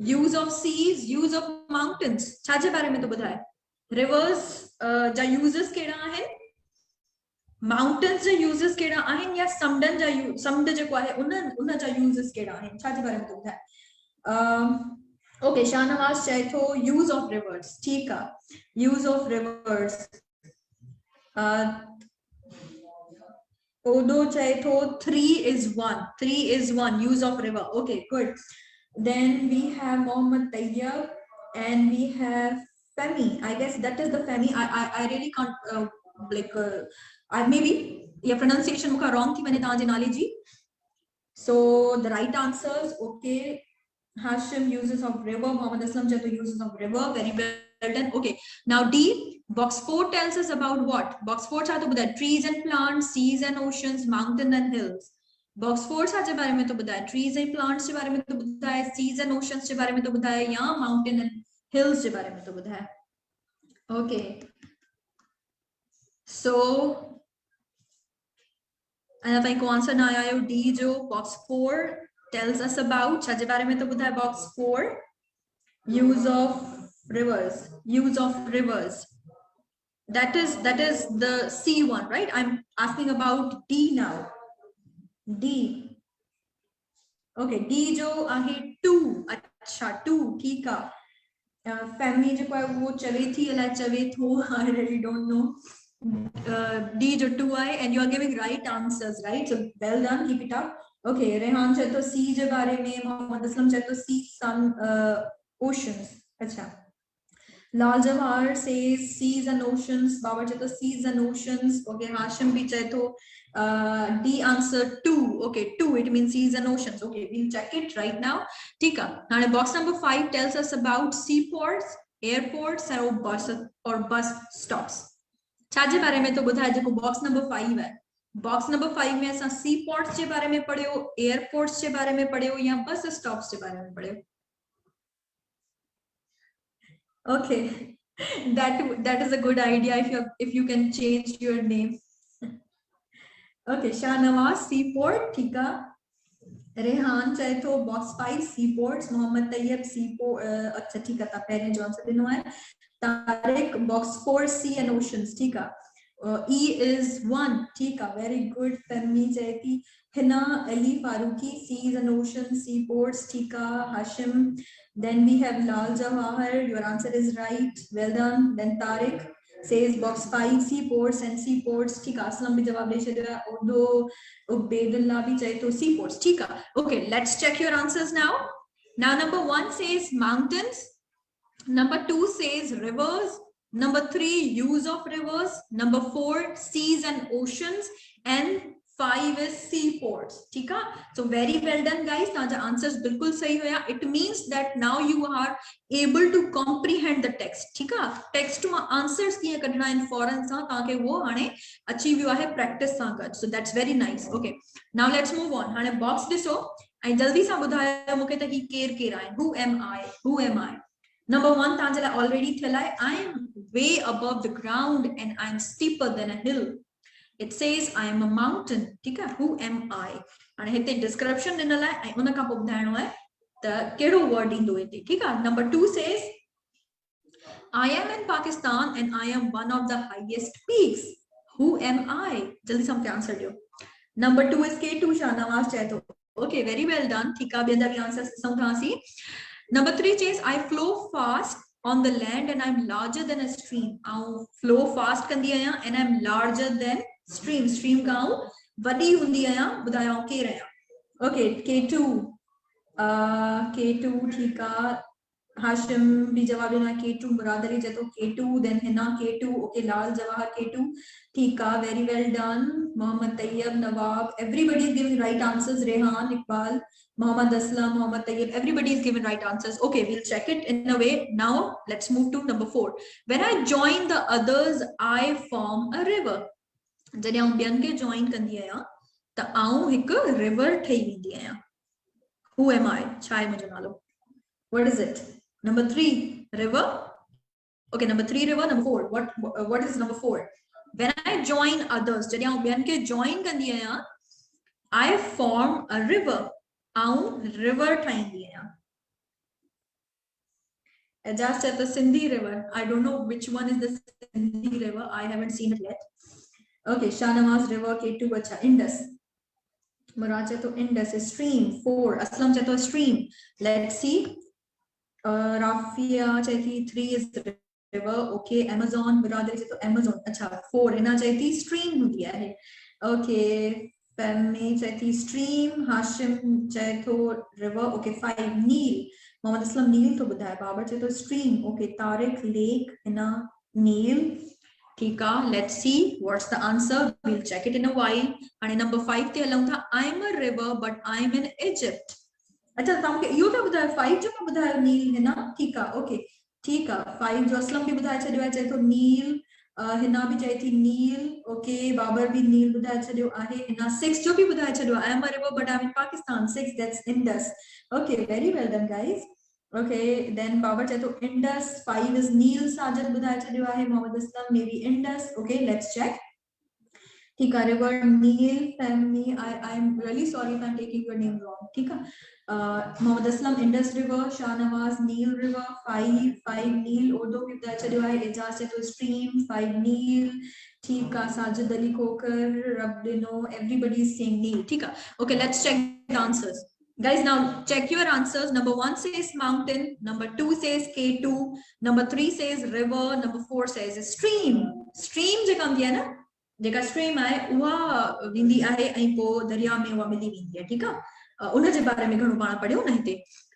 use of seas, use of mountains, छा जे बारे में तो ॿुधाए? रिवर्स जा यूजेस केड़ा आहिनि, माउंटेन्स जा यूजेस केड़ा आहिनि, या समुंडनि जा समुंड जेको आहे उन जा यूजेस केड़ा आहिनि, छा जे बारे में तो ॿुधाए? ओके, शाहनवाज चाहे तो यूज ऑफ रिवर्स, ठीक है, यूज ऑफ रिवर्स। ओडो चाहे तो 3 is 1, use of river, okay good. Then we have Mohammad Tayyab and we have Femi. I guess that is the Femi. I really can't like I maybe your pronunciation मुका wrong थी मैंने तांजे नाले जी। So the right answers, okay. Hashim, uses of river. Mohammed Aslam Jato, uses of river. Very well done. Okay. Now D, box 4 tells us about what? Box 4 cha to बताए trees and plants, seas and oceans, mountains and hills. Box 4 सा जे बारे में तो बताए trees and plants के बारे में तो बताए, seas and oceans के बारे में तो बताए, या mountain and hills के बारे में तो बताए। Okay. So अना ताई को आंसर ना आया हो। D जो box 4 tells us about छा जे बारे में तो बताए box 4, use of rivers, use of rivers. That is the C one, right? I'm asking about D now. D. Okay, D जो आहे 2, अच्छा 2, ठीक है। फैमिली जो है वो चवे थी अलाए चवे थो, I really don't know. D जो 2 आए and you are giving right answers, right? So well done, keep it up. Okay, Rehan चाहे तो C जे बारे में, मोहम्मद असलम चाहे तो C sun oceans, अच्छा। Lal Jawahar says seas and oceans. Baba चाहे तो seas and oceans. Okay, Hashim भी चाहे तो D answer 2. Okay, 2. It means seas and oceans. Okay, we'll check it right now. ठीक है। Now box number 5 tells us about seaports, airports, or bus stops. छा जे बारे में तो ॿुधाए जेको box number 5 है। box number 5 में असां seaports जे बारे में पढ़ियो, airports जे बारे में पढ़ियो, या bus stops जे बारे में पढ़ियो। Okay, that is a good idea if you can change your name. Okay, Shahnawaz seaport, ठीक है। रेहान चाहे तो box 5 seaports, Mohammad Tayyab seaport, अच्छा ठीक है, ता पहले जो आंसर देना है। Tariq box 4 sea and oceans, ठीक है। E is 1, ठीक है, very good। फैमी चाहे थी Hina Ali Farooqui seas and oceans, seaports, ठीक है। Hashim, then we have Lal Jawahar, your answer is right, well done। then Tariq says box 5 seaports and seaports, ठीक है। असलम भी जवाब दे छॾियो है, उर्दू उबैदुल्लाह भी चाहे तो seaports, ठीक है। okay, let's check your answers now। number 1 says mountains, number 2 says rivers, number 3 use of rivers, number 4 seas and oceans, and 5 is seaports, ठीक है। so very well done guys, ताजा answers बिल्कुल सही होया। it means that now you are able to comprehend the text, ठीक है। text में answers कीअं कढणा आहिनि फौरन सां ताके वो हाणे अची वियो आहे practice सां गॾु, so that's very nice। okay, now let's move on। हाणे box ॾिसो ऐं जल्दी सां ॿुधायो मूंखे त ही केर केर आहिनि, who am I? Number 1 तव्हांजे लाइ already थियल आहे, I am way above the ground and I am steeper than a hill. It says I am a mountain. ठीक आहे, who am I? हाणे हिते description ॾिनल आहे ऐं उन खां पोइ ॿुधाइणो आहे त कहिड़ो word ईंदो हिते, ठीक आहे. Number 2 says I am in Pakistan and I am one of the highest peaks. Who am I? जल्दी सां मूंखे आंसर ॾियो. Number 2 is K2. शाहनवाज चए थो. Okay, very well done. ठीक आहे, ॿियनि जा बि आंसर्स ॾिसूं था असीं. Number 3 says I flow fast on the land and I'm larger than a stream. I flow fast कंदी आहियां and I'm larger than stream. Stream खां वॾी हूंदी आहियां. ॿुधायो केरु आहियां? Okay, K2. K2 ठीक आहे. हाशिम भी जवाब ॾिनो आहे K2. मुराद अली चए थो K2. Then Hina K2. Okay, लाल जवाहर K2. ठीक आहे, very well done. Mohammad Tayyab, Nawab, everybody is giving right answers. Rehan, Iqbal, Muhammad Aslam, Muhammad Tayyib, everybody is given right answers. Okay, we'll check it in a way. Now let's move to number 4. When I join the others, I form a river. जॾहिं आउं ॿियनि खे join कंदी आहियां त आउं हिकु river ठही वेंदी आहियां. Who am I? छा आहे मुंहिंजो नालो? What is it? Number 3, river. Okay, number 3, river. Number 4. What is number 4? When I join others, जॾहिं आउं ॿियनि खे join कंदी आहियां, I form a river. river ठाहींदी आहियां. Ajaz said the Sindhi river. I don't know which one is the Sindhi river. I haven't seen it yet. Okay, Shahnawaz river. K2. Acha, Indus. Murad said to Indus is stream. 4. Aslam said to stream. Let's see. Rafia said 3 is river. Okay, Amazon. Murad said to Amazon. Acha, 4. Hina said stream होती है. Okay. Femi Chaiti stream, Hashim Chaito river. Okay, 5. Neel. Muhammad Aslam Neel to budhaya. Babar Chaito stream. Okay, Tariq lake in a Neel. Tika, let's see what's the answer. We'll check it in a while. And number 5 te along tha, I'm a river but I'm in Egypt. Acha tamke yo ta budhaya 5 jo ka budhaya Neel hai na. Tika, okay. Tika, 5 jo Aslam bhi budhaya chadiyo hai chaito Neel. Hina भी चई थी नील. Okay, Babar भी नील ॿुधाए छॾियो आहे. हिना 6 जो भी ॿुधाए छॾियो आहे. I am a river but I am in Pakistan. 6, that's Indus. Okay, very well done guys. Okay, then Babar चए थो Indus. 5 is Neel. साजिद ॿुधाए छॾियो आहे. Mohammad Aslam maybe Indus. Okay, let's check. ठीक है, river Neel. Family, I am really sorry if I am taking your name wrong. ठीक है. Muhammad Aslam Indus river. Shahnawaz Neel river. 5 Neel. Urdu भी बताया चलिए है. एजाज से तो stream. 5 Neel. ठीक है. साजिद अली खोकर, रब्बिनो, everybody is saying Neel. ठीक है. Okay, let's check the answers. Guys, now check your answers. Number 1 says mountain. Number 2 says K2. Number 3 says river. Number 4 says stream. Stream जेका हूंदी आहे न, जेका stream आहे उहा वेंदी आहे ऐं पोइ दरिया में उहा मिली वेंदी आहे. ठीक आहे. उन जे बारे में घणो पाण पढ़ियो न हिते.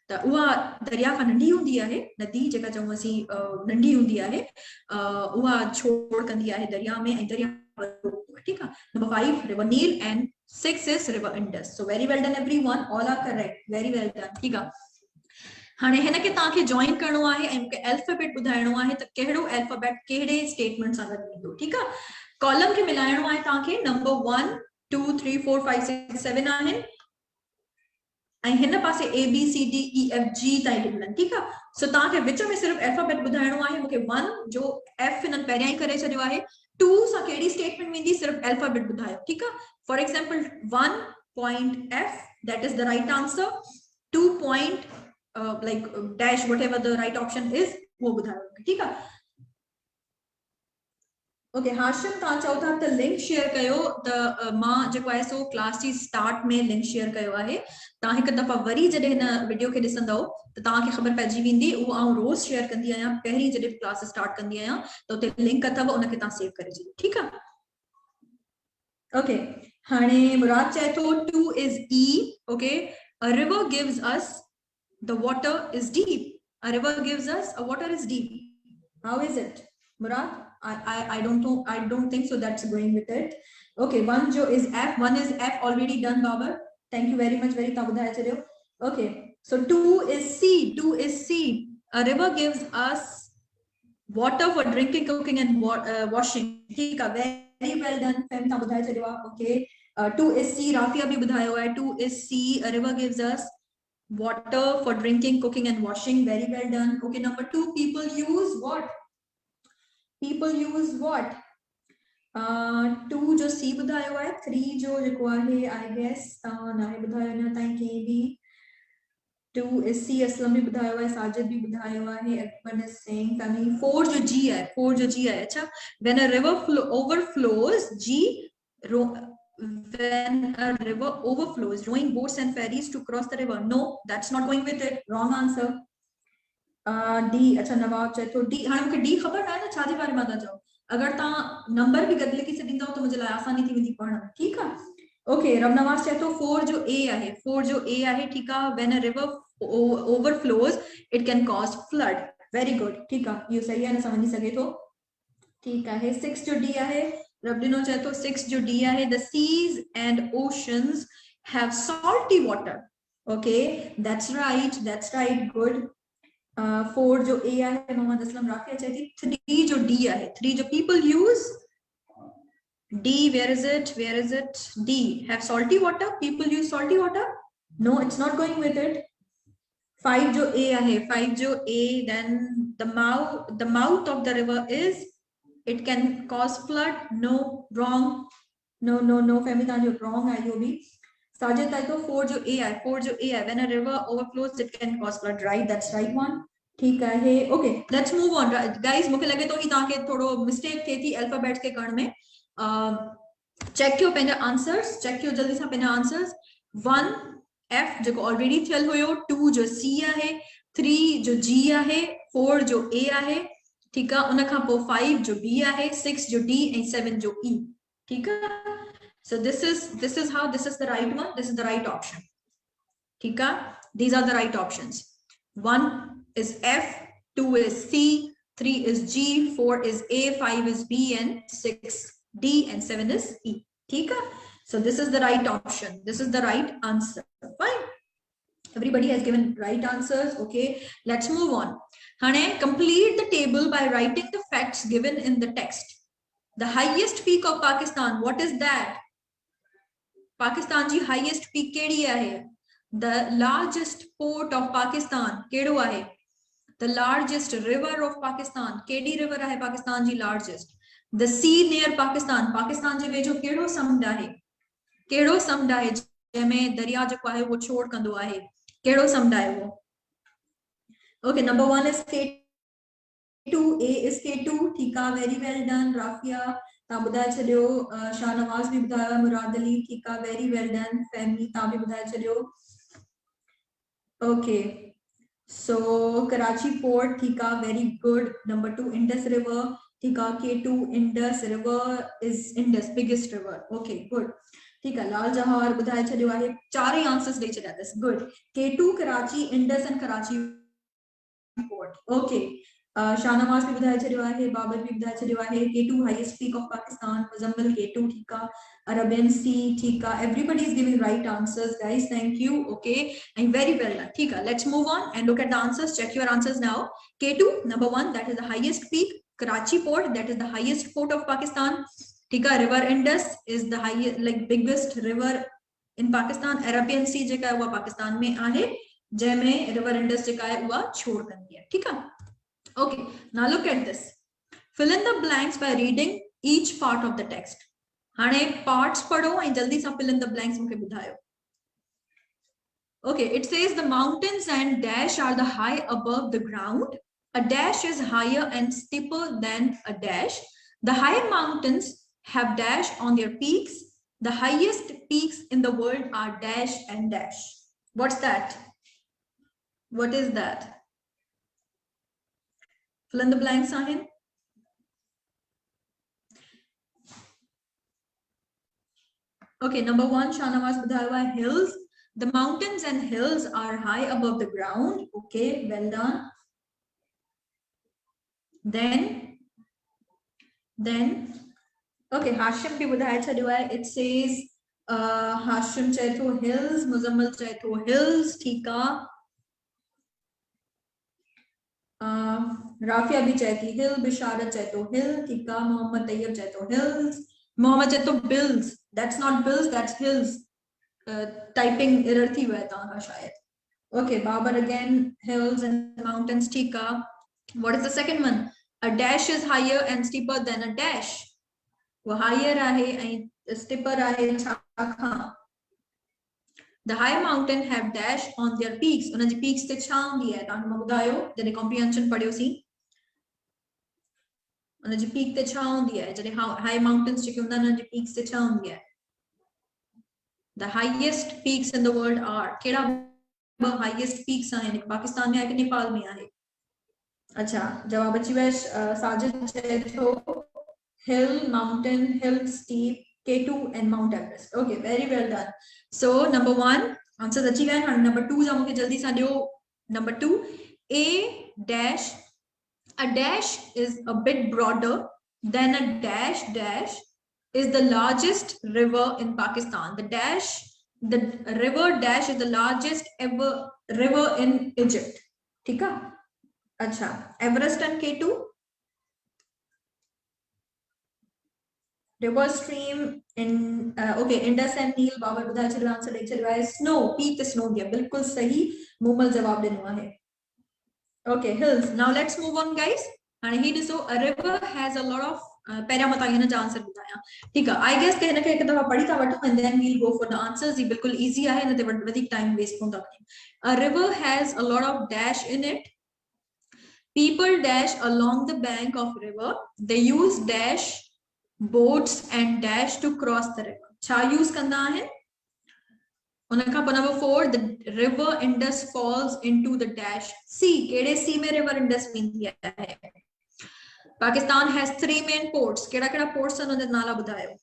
त उहा दरिया खां नंढी हूंदी आहे. नदी जेका चऊं असीं नंढी हूंदी आहे, उहा छोड़ कंदी आहे दरिया में ऐं दरिया. ठीक आहे. Number 5 river Neel and 6 is river Indus. So very well done everyone. All are correct. Very well done. ठीक आहे. हाणे हिन खे तव्हांखे जॉइन करणो आहे ऐं मूंखे अल्फाबेट ॿुधाइणो आहे त कहिड़ो अल्फाबेट कहिड़े स्टेटमेंट सां गॾु ईंदो. ठीक आहे. कॉलम खे मिलाइणो आहे तव्हांखे. नंबर 1 2 3 4 5 6 7 आहिनि ऐं हिन पासे ABCDEFG ताईं ॾिनल. ठीक आहे. सो तव्हांखे विच में सिर्फ़ अल्फाबेट ॿुधाइणो आहे. मूंखे 1 जो F हिननि पहिरियां ई करे छॾियो आहे. 2 सां कहिड़ी स्टेटमेंट वेंदी, सिर्फ़ अल्फाबेट ॿुधायो. ठीक आहे. For example 1 point F, that is the right answer. 2 point like dash whatever the right option is, वो ॿुधायो. ठीक आहे. ओके, हाशिम तव्हां चओ था त लिंक शेयर कयो. त मां जेको आहे सो क्लास जी स्टार्ट में लिंक शेयर कयो आहे. तव्हां हिकु दफ़ा वरी जॾहिं हिन वीडियो खे ॾिसंदव त तव्हांखे ख़बर पइजी वेंदी. उहो आउं रोज़ शेयर कंदी आहियां. पहिरीं जॾहिं क्लास स्टार्ट कंदी आहियां त उते लिंक अथव, उनखे तव्हां सेव करे छॾियो. ठीकु आहे. ओके, हाणे मुराद चए थो 2 is E. Okay, a river gives us the water is deep. A river gives us a water is deep. How is it, Murad? I don't know. I don't think so. That's going with it. Okay, 1 jo is F. 1 is F already done, Babar. Thank you very much. Very tabudhaya chale. Okay, so 2 is C. 2 is C. A river gives us water for drinking, cooking, and washing. ठीक है, very well done. Fem tabudhaya chale. Okay, 2 is C. Rafia bhi budhayo hai. 2 is C. A river gives us water for drinking, cooking and washing. Very well done. Okay, number 2, people use what? People use what? 2 जो C ॿुधायो आहे, 3 जो जेको आहे I guess नाहे ॿुधायो अञा ताईं कंहिं बि. 2 is C, असलम भी ॿुधायो आहे, साजिद भी ॿुधायो आहे, everyone is saying Tani. 4 जो G आहे, 4 जो G आहे. अच्छा, when a river overflows, G, when a river overflows, rowing boats and ferries to cross the river. No, that's not going with it. Wrong answer. D. अच्छा, नवाब चए तो D. हाँ, मूंखे D ख़बर ना है ना छा जे बारे में था चओ. अगर तव्हां नंबर भी गॾु लिखी छॾींदव त मुंहिंजे लाइ आसानी थी वेंदी पढ़ण. ठीकु आहे. ओके, रब नवाज चए तो 4 जो A आहे, 4 जो A आहे. ठीकु आहे. when a river overflows it can cause flood. very good. ठीकु आहे, इहो सही आहे, न समझी सघे थो. ठीकु आहे. 6 जो D आहे, रबडिनो चए तो 6 जो D आहे. the seas and oceans have salty water. okay, that's right, good. 4 जो A आहे, मोहम्मद असलम राफिया चए थी. 3 जो D आहे, 3 जो people use. D, where is it? D, have salty water. People use salty water. No, it's not going with it. 5 जो A आहे, 5 जो A, then the mouth of the river is, it can cause flood. No, wrong. No, family thanjo wrong आहे इहो भी. साजिद ताई तो 4 जो A आहे, 4 जो A आहे, when a river overflows it can cause flood. right, that's right one. ठीक है. Okay, let's move on guys. मूंखे लगे तो ही तव्हांखे थोड़ो मिस्टेक थिए थी अल्फाबेट्स के करण में. चेक कयो पंहिंजा आंसर्स, चेक कयो जल्दी सां पंहिंजा आंसर्स. 1 F जेको ऑलरेडी थियल हुयो, 2 जो C आहे, 3 जो G आहे, 4 जो A आहे. ठीक आहे. उन खां पोइ 5 जो B आहे, 6 जो D ऐं 7 जो E. ठीक आहे. so this is how, this is the right one, this is the right option. ठीक आहे. these are the right options. 1 is F, 2 is C, 3 is G, 4 is A, 5 is B, and 6 D, and 7 is E. ठीक है. so this is the right option, this is the right answer. fine, everybody has given right answers. okay, let's move on. Hane, complete the table by writing the facts given in the text. The highest peak of Pakistan, what is that? Pakistan ji highest peak केड़ी आहे? The largest port of Pakistan केड़ो आहे? The largest river of Pakistan, केड़ी river आहे पाकिस्तान जी largest? The sea near Pakistan, Pakistan जे वेझो केड़ो समुंड आहे? केड़ो समुंड आहे जंहिंमें दरिया जेको आहे वो छोड़ कंदो आहे? केड़ो समुंड आहे वो? okay, number 1 is K2, A is K2. ठीक आहे, very well done. राफिया तव्हां ॿुधाए छॾियो. शाहनवाज भी ॿुधायो, मुराद अली. ठीक आहे, very well done. फहमी तव्हां भी ॿुधाए छॾियो. okay, so Karachi port. ठीक आहे, very good. number 2 Indus river. ठीक आहे, K2 Indus river is Indus biggest river. okay, good. ठीक है. लाल जहार ॿुधाए छॾियो आहे. 4 ही आंसर्स ॾेई छॾिया अथसि. good. K2 Karachi, Indus and Karachi port. okay, Shahnawaz भी ॿुधाए छॾियो आहे, बाबर भी ॿुधाए छॾियो आहे. K2 highest peak of Pakistan, Muzammil K2. ठीक आहे. Arabian Sea. ठीक आहे. everybody is giving right answers guys, thank you. okay, and very well done. ठीक है. let's move on and look at the answers. check your answers now. K2 number 1, that is the highest peak. Karachi port, that is the highest port of Pakistan. ठीक है. river Indus is the highest, like biggest river in Pakistan. Arabian Sea जेका है वो पाकिस्तान में आहे, जंहिंमें river Indus जेका है उहा छोड़ कंदी है. ठीक है. okay, now look at this. fill in the blanks by reading each part of the text. हाणे parts पढ़ो ऐं जल्दी सां fill in the blanks मूंखे ॿुधायो. okay, it says the mountains and dash are the high above the ground. A dash is higher and steeper than a dash. The high mountains have dash on their peaks. The highest peaks in the world are dash and dash. What's that? What is that? fill in the blanks, Sahin. okay, number 1 Shahnawaz ॿुधायो आहे hills. The mountains and hills are high above the ground. okay, well done. then okay, Hashim भी ॿुधाए छॾियो आहे. it says Hashim चए थो hills, Muzammil चए थो hills. ठीक आहे. राफिया भी चए थी hill, बिशारत चए थो hill. ठीक आहे. मोहम्मद तैयब चए थो hills. मोहम्मद चए थो bills. that's not bills, that's hills. Typing error थी वई तव्हां खां शायद. Okay, Babar again, hills and mountains, Tika. What is the second one? A dash is higher and steeper than a dash. वो higher आहे ऐं steeper आहे छा खां? The high mountain have dash on their peaks. उन जी peaks ते छा हूंदी आहे? तव्हांखे मां ॿुधायो जॾहिं comprehension पढ़ियोसीं. उन जी peak ते छा हूंदी आहे? जॾहिं high mountains जेके हूंदा आहिनि उन जी peaks ते छा हूंदी आहे? The highest peaks in the world are कहिड़ा highest peaks आहिनि? पाकिस्तान में आहे कि नेपाल में आहे? अच्छा, जवाब अची वियो. साजिद चए थो hill, mountain, hill, steep, K2 and Mount Everest. Okay, very well done. So number 1 answers achi gaye and number 2 ja mukhe jaldi sa diyo. Number 2, a dash is a bit broader than a dash dash is the largest river in Pakistan. The river dash is the largest ever river in Egypt. ठीक है? अच्छा, Everest and K2. River stream in okay, Indus and Nile. Babar बुधाए चलो answer दे चलो है snow, peak snow दिया, बिल्कुल सही मुमल जवाब देना है. Okay, hills. Now let's move on, guys. And he so a river has a lot of पहले मत आइए ना जो आंसर बताया. ठीक है, I guess कहने के एक दफा पढ़ी था but and then we'll go for the answers. ये बिल्कुल easy है ना, तो बड़ी time waste होता नहीं. A river has a lot of dash in it. People dash along the bank of river. They use dash boats and dash to cross the river. छा use कंदा आहिनि? उनखां पोइ number 4, the river Indus falls into the dash sea. कहिड़े sea में river Indus वेंदी आहे? Pakistan has 3 main ports. कहिड़ा ports आहिनि उनजा नाला ॿुधायो.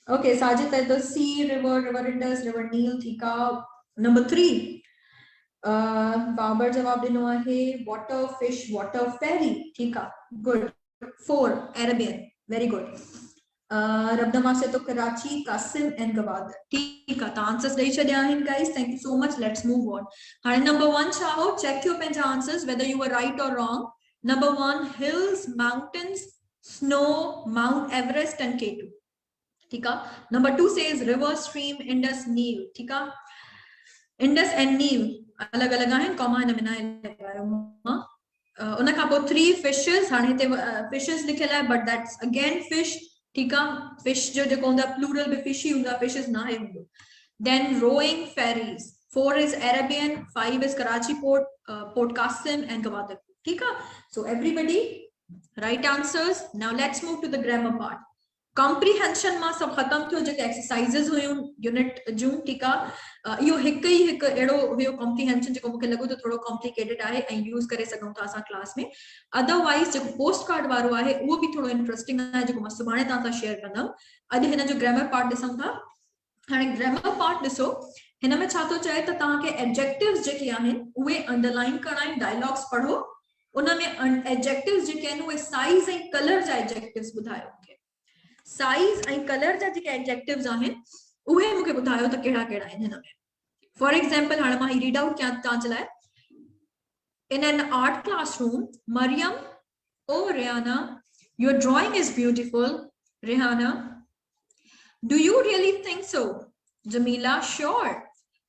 Okay, Sajid said the sea, river Indus, river Nile, ठीकु आहे. Number 3, बाबर जवाब ॾिनो आहे water, fish, water, ferry. ठीकु आहे. Good. 4, Arabian. Very good. Rabdama said to Karachi, Qasim and Gawad. ठीक है, तो आंसर्स दे छॾिया आहिनि guys. Thank you so much. Let's move on. हाणे number 1 छा हो? Check your पंहिंजा answers whether you were right or wrong. Number 1, hills, mountains, snow, Mount Everest and K2. ठीक है. Number 2 says river, stream, Indus, Nile. ठीक है. Indus and Nile अलग अलग आहिनि, कॉमा हिन में न लगायो. उन खां पोइ 3 fishes. हाणे हिते fishes लिखियल आहे but that's again fish. ठीक है, fish जो जेको हूंदा plural में fish ही हूंदा, fishes ना है हूंदो. Then rowing ferries. 4 is Arabian, 5 is Karachi port, Port Qasim and Gwadar. ठीक है. So everybody right answers. Now let's move to the grammar part. Comprehension मां सब खत्म थियो, जेके exercises हुयूं unit जूं. ठीक आहे. इहो हिकु ई हिकु अहिड़ो हुयो comprehension जेको मूंखे लॻो त थोरो complicated आहे ऐं यूज़ करे सघूं था असां क्लास में. अदरवाइज जेको पोस्ट कार्ड वारो आहे उहो बि थोरो इंटरेस्टिंग आहे जेको मां सुभाणे तव्हां सां शेयर कंदमि. अॼु हिन जो ग्रामर पार्ट ॾिसूं था. हाणे ग्रामर पार्ट ॾिसो, हिन में छा थो चए त तव्हांखे एडजेक्टिव्स जेके आहिनि उहे अंडरलाइन करणा आहिनि. डायलॉग्स पढ़ो, उन में एडजेक्टिव्स जेके आहिनि उहे साइज ऐं कलर जा एडजेक्टिव्स ॿुधायो. मूंखे साइज ऐं कलर जा जेके एडजेक्टिव्स आहिनि उहे मूंखे ॿुधायो त कहिड़ा कहिड़ा आहिनि हिन में. फॉर एग्जांपल हाणे मां ही रीड आउट कयां तव्हां जे लाइ. In an art classroom, Mariam, oh Rihanna, your drawing is beautiful. Rihanna, do you really think so? Jamila, sure.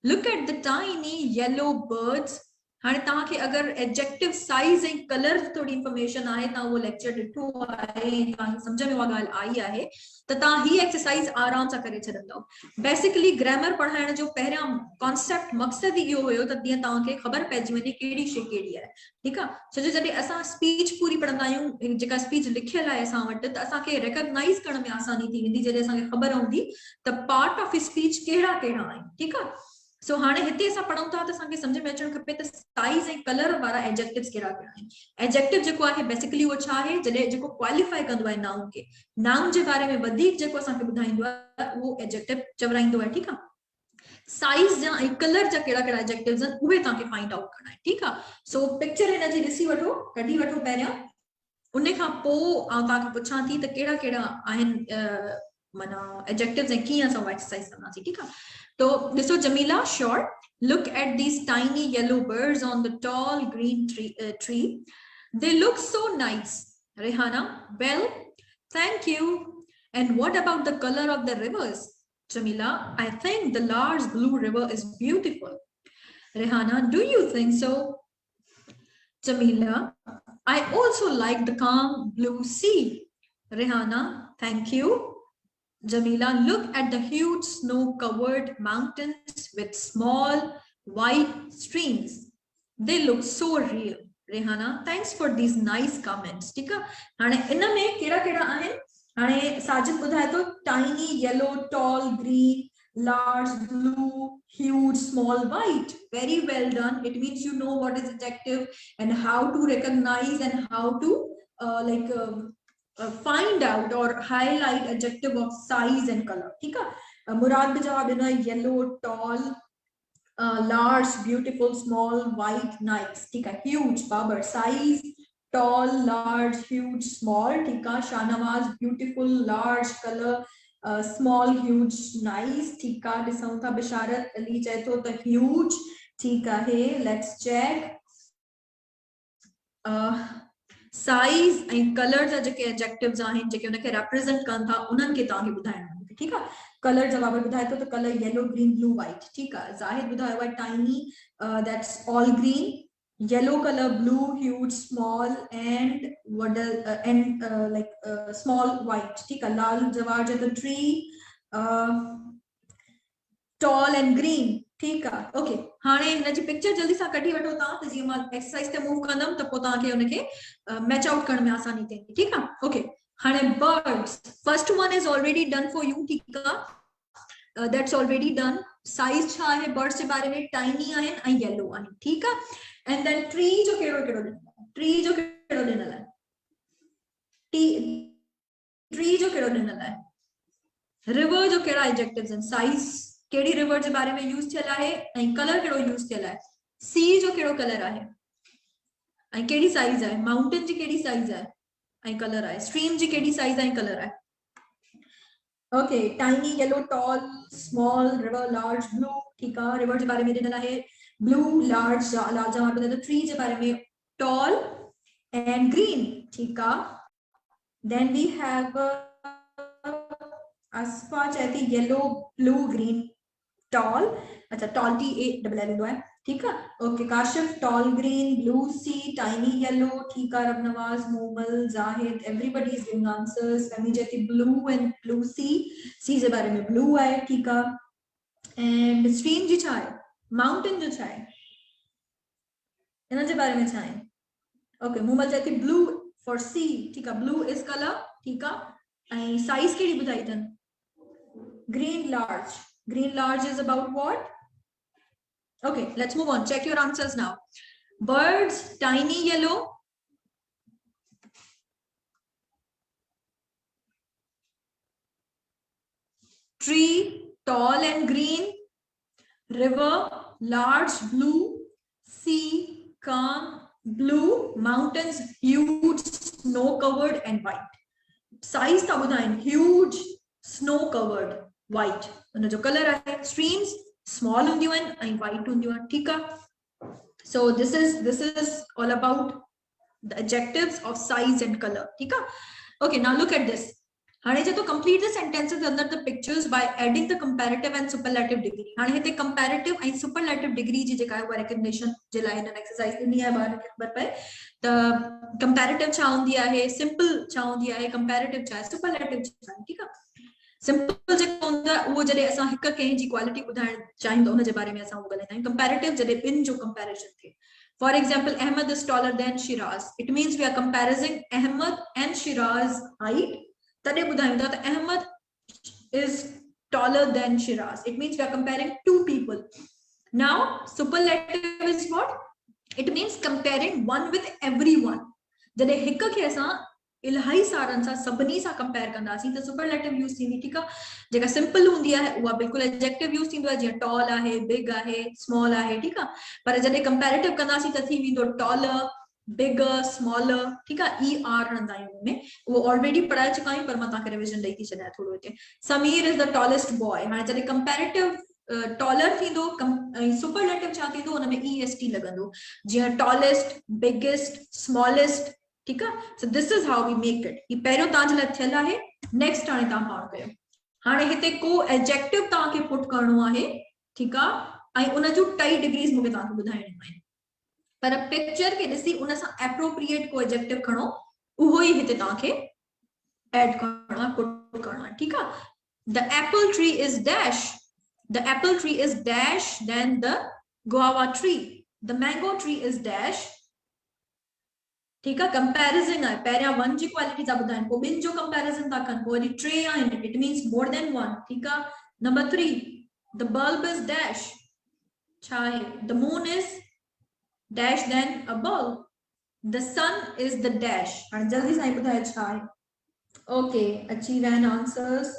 Look at the tiny yellow birds. हाणे तव्हांखे अगरि एडजेक्टिव साइज ऐं colour थोरी इंफॉर्मेशन आहे, तव्हां उहो लेक्चर ॾिठो आहे, तव्हांखे सम्झ में उहा ॻाल्हि आई आहे त तव्हां ही एक्सरसाइज आराम सां करे छॾंदव. बेसिकली ग्रामर पढ़ाइण जो पहिरियां कॉन्सेप्ट मक़सद ई इहो हुयो त जीअं तव्हांखे ख़बर पइजी वञे कहिड़ी शइ कहिड़ी आहे. ठीकु आहे. छो जो जॾहिं असां स्पीच पूरी पढ़ंदा आहियूं, जेका स्पीच लिखियल आहे असां वटि, त असांखे रिकॉग्नाइज़ करण में आसानी थी वेंदी जॾहिं असांखे ख़बर हूंदी त पार्ट ऑफ स्पीच कहिड़ा कहिड़ा आहिनि. ठीकु आहे. सो हाणे हिते असां पढ़ूं था त असांखे सम्झ में अचणु खपे त साइज ऐं कलर वारा एडजेक्टिव्स कहिड़ा कहिड़ा आहिनि. एडजेक्टिव जेको आहे बेसिकली उहो छा आहे, जॾहिं जेको क्वालिफाई कंदो आहे नाउन खे, नाउन जे बारे में वधीक जेको असांखे ॿुधाईंदो आहे उहो एडजेक्टिव चवराईंदो आहे. ठीकु आहे. साइज जा ऐं कलर जा कहिड़ा कहिड़ा एडजेक्टिव्स आहिनि उहे तव्हांखे फाइंड आउट करणा आहिनि. ठीकु आहे. सो पिक्चर हिन जी ॾिसी वठो, कढी वठो पहिरियां, उन खां पोइ तव्हांखे पुछां थी त कहिड़ा कहिड़ा आहिनि माना एडजेक्टिव्स ऐं कीअं असां उहा एक्सरसाइज कंदासीं. ठीकु आहे. So, this is Jamila, sure. Look at these tiny yellow birds on the tall green tree. They look so nice. Rehana, well, thank you. And what about the color of the rivers? Jamila, I think the large blue river is beautiful. Rehana, do you think so? Jamila, I also like the calm blue sea. Rehana, thank you. Jamila, look at the huge snow-covered mountains with small white streams. They look so real. Rehana, thanks for these nice comments. ठीक है? हाणे इन में केड़ा आहिनि? हाणे साजिद ॿुधाए तो tiny, yellow, tall, green, large, blue, huge, small, white. Very well done. It means you know what is adjective and how to recognize and how to find out or highlight adjective of size and color. ठीक है? मुराद भी जवाब देना yellow, tall, large, beautiful, small, white, nice. ठीक है? Huge, Babar, size, tall, large, huge, small. ठीक है? Shahnawaz, beautiful, large, color, small, huge, nice. ठीक है? ॾिसूं था बिशारत अली चए थो त huge. ठीक है? Let's check. Size and colour जा जेके एडजेक्टिव्स आहिनि जेके उनके रिप्रेजेंट कन था उनन के ताके बुधाइणो है। ठीक है? कलर जवाब बुधाए तो colour yellow green blue white. ठीक है? जाहिद बुधायो है tiny, that's all green, yellow colour blue huge small and small white. ठीक है? लाल जवाब जो तो ट्री, टॉल एंड ग्रीन। ठीक है? ओके, हाणे हिन जी पिक्चर जल्दी सा कढी वठो ता त जी मां एक्सरसाइज ते मूव कंदम त पो ता के उनके मैच आउट करण में आसानी थेंदी। ठीक है? ओके, हाणे birds, first one is already done for you. ठीक है? That's already done. साइज छा है बर्ड्स के बारे में? टाइनी आहिनि ऐं येलो आहिनि। ठीक है? एंड देन ट्री जो केड़ो केड़ो ॾिनल आहे? ट्री जो केड़ो ॾिनल आहे? ट्री जो केड़ो ॾिनल आहे? रिवर जो केड़ा एडजेक्टिव्स आहिनि? साइज केड़ी रिवर के बारे में यूज थियल है ऐं कलर केड़ो यूज थियल है? सी जो केड़ो कलर है ऐं केड़ी साइज है? माउंटेन जी केड़ी साइज है ऐं कलर है? स्ट्रीम जी केड़ी साइज है ऐं कलर है? Okay, tiny, yellow, tall, small, river, large, blue. ठीक है? रिवर के बारे में ॾिनल है ब्लू, लार्ज, लार्ज जवाब ॿुधायो। ट्री के बारे में टॉल एंड ग्रीन। ठीक है? देन वी हैव अस्फा चाहती येलो, ब्लू, ग्रीन, टॉल। अच्छा, tall T A double L इंदो है। ठीक है? Okay, Kashif tall green, blue C, tiny yellow. ठीक है? Rabnawaz, Momal, Zahid, everybody is giving answers. Fahmi जैती ब्लू एंड ब्लू सी के बारे में ब्लू है। ठीक है? एंड स्ट्रीम जी छा है? माउंटेन जो छा है इन जे बारे में छा है? ओके, मोमल जैती ब्लू फॉर सी। ठीक है? Blue is colour. ठीक है? एंड साइज केड़ी बुधाई थन? Green large. Green large is about what? Okay, let's move on. Check your answers now. Birds, tiny yellow. Tree, tall and green. River, large blue. Sea, calm blue. Mountains, huge, snow covered and white. Size का बुधाइन huge, snow covered, white. उन जो colour है streams small होंदियूं आहिनि ऐं white होंदियूं आहिनि। ठीक है? So this is all about the adjectives of size and color. ठीक है? Okay, now look at this. हाणे जे तो complete the sentences under the pictures by adding the comparative and superlative degree. हाणे हिते comparative ऐं superlative degree जी जेका है वो recognition जे लाइ हिन एक्सरसाइज ॾिनी आहे ॿार खे ख़बर पए त comparative छा हूंदी आहे, simple छा हूंदी आहे, comparative छा आहे, superlative छा आहे। ठीक आहे? सिंपल जेको हूंदो आहे उहो जॾहिं असां हिक कंहिं जी क्वालिटी ॿुधाइण चाहियूं त उन जे बारे में असां उहो ॻाल्हाईंदा आहियूं। कंपैरेटिव जॾहिं ॿिनि जो कंपैरिजन थिए। For example, Ahmed is taller than Shiraz. It means we are comparing Ahmed and Shiraz height. तॾहिं ॿुधायूं था त Ahmed is taller than Shiraz. It means we are comparing two people. Now superlative is what? It means comparing one with everyone. जॾहिं हिक खे असां इलाही सारनि सां सभिनी सां कंपेयर कंदासीं त सुपरलेटिव यूज थींदी। ठीक आहे? जेका सिंपल हूंदी आहे उहा बिल्कुलु एडजेक्टिव यूज थींदो आहे, जीअं टॉल आहे, बिग आहे, स्मॉल आहे। ठीक आहे? पर जॾहिं कंपैरेटिव कंदासीं त थी वेंदो टॉलर, बिगर, स्मॉलर। ठीक आहे? ई आर हणंदा आहियूं हुनमें। उहो ऑलरेडी पढ़ाए चुका आहियूं पर मां तव्हांखे रिविजन ॾेई थी छॾियां थोरो हिते। Sameer is the tallest boy. हाणे जॾहिं कंपैरेटिव टॉलर थींदो ऐं सुपरलेटिव छा थींदो? हुनमें ई एस टी लॻंदो, जीअं टॉलेस्ट, बिगेस्ट, स्मॉलेस्ट। ठीक है? So this is how we make it. ये पहिरियों तव्हांजे लाइ थियल आहे। नेक्स्ट हाणे तव्हां पाण कयो। हाणे हिते को एडजेक्टिव तव्हांखे पुट करणो आहे। ठीक आहे? ऐं उन जूं 2 डिग्रीज़ मूंखे तव्हांखे ॿुधाइणियूं आहिनि, पर पिक्चर खे ॾिसी उन सां एप्रोप्रिएट को एडजेक्टिव खणो, उहो ई हिते तव्हांखे ऐड करणो आहे, पुट करणो आहे, ठीकु आहे। The apple tree is dash. The apple tree is dash than the guava tree. The mango tree is dash. ठीक है, कंपैरिजन है, पहिरियां 1 जी क्वालिटी था ॿुधाइनि, पोइ 2 जो कंपैरिजन था कनि, पोइ वरी 3 आहिनि, इट मींस मोर देन 1, ठीक है। Number 3, the bulb is dash, छा है, the moon is dash than a bulb, the sun is the dash। हाणे जल्दी सां ॿुधायो छा आहे। ओके, अची विया आहिनि आंसर्स।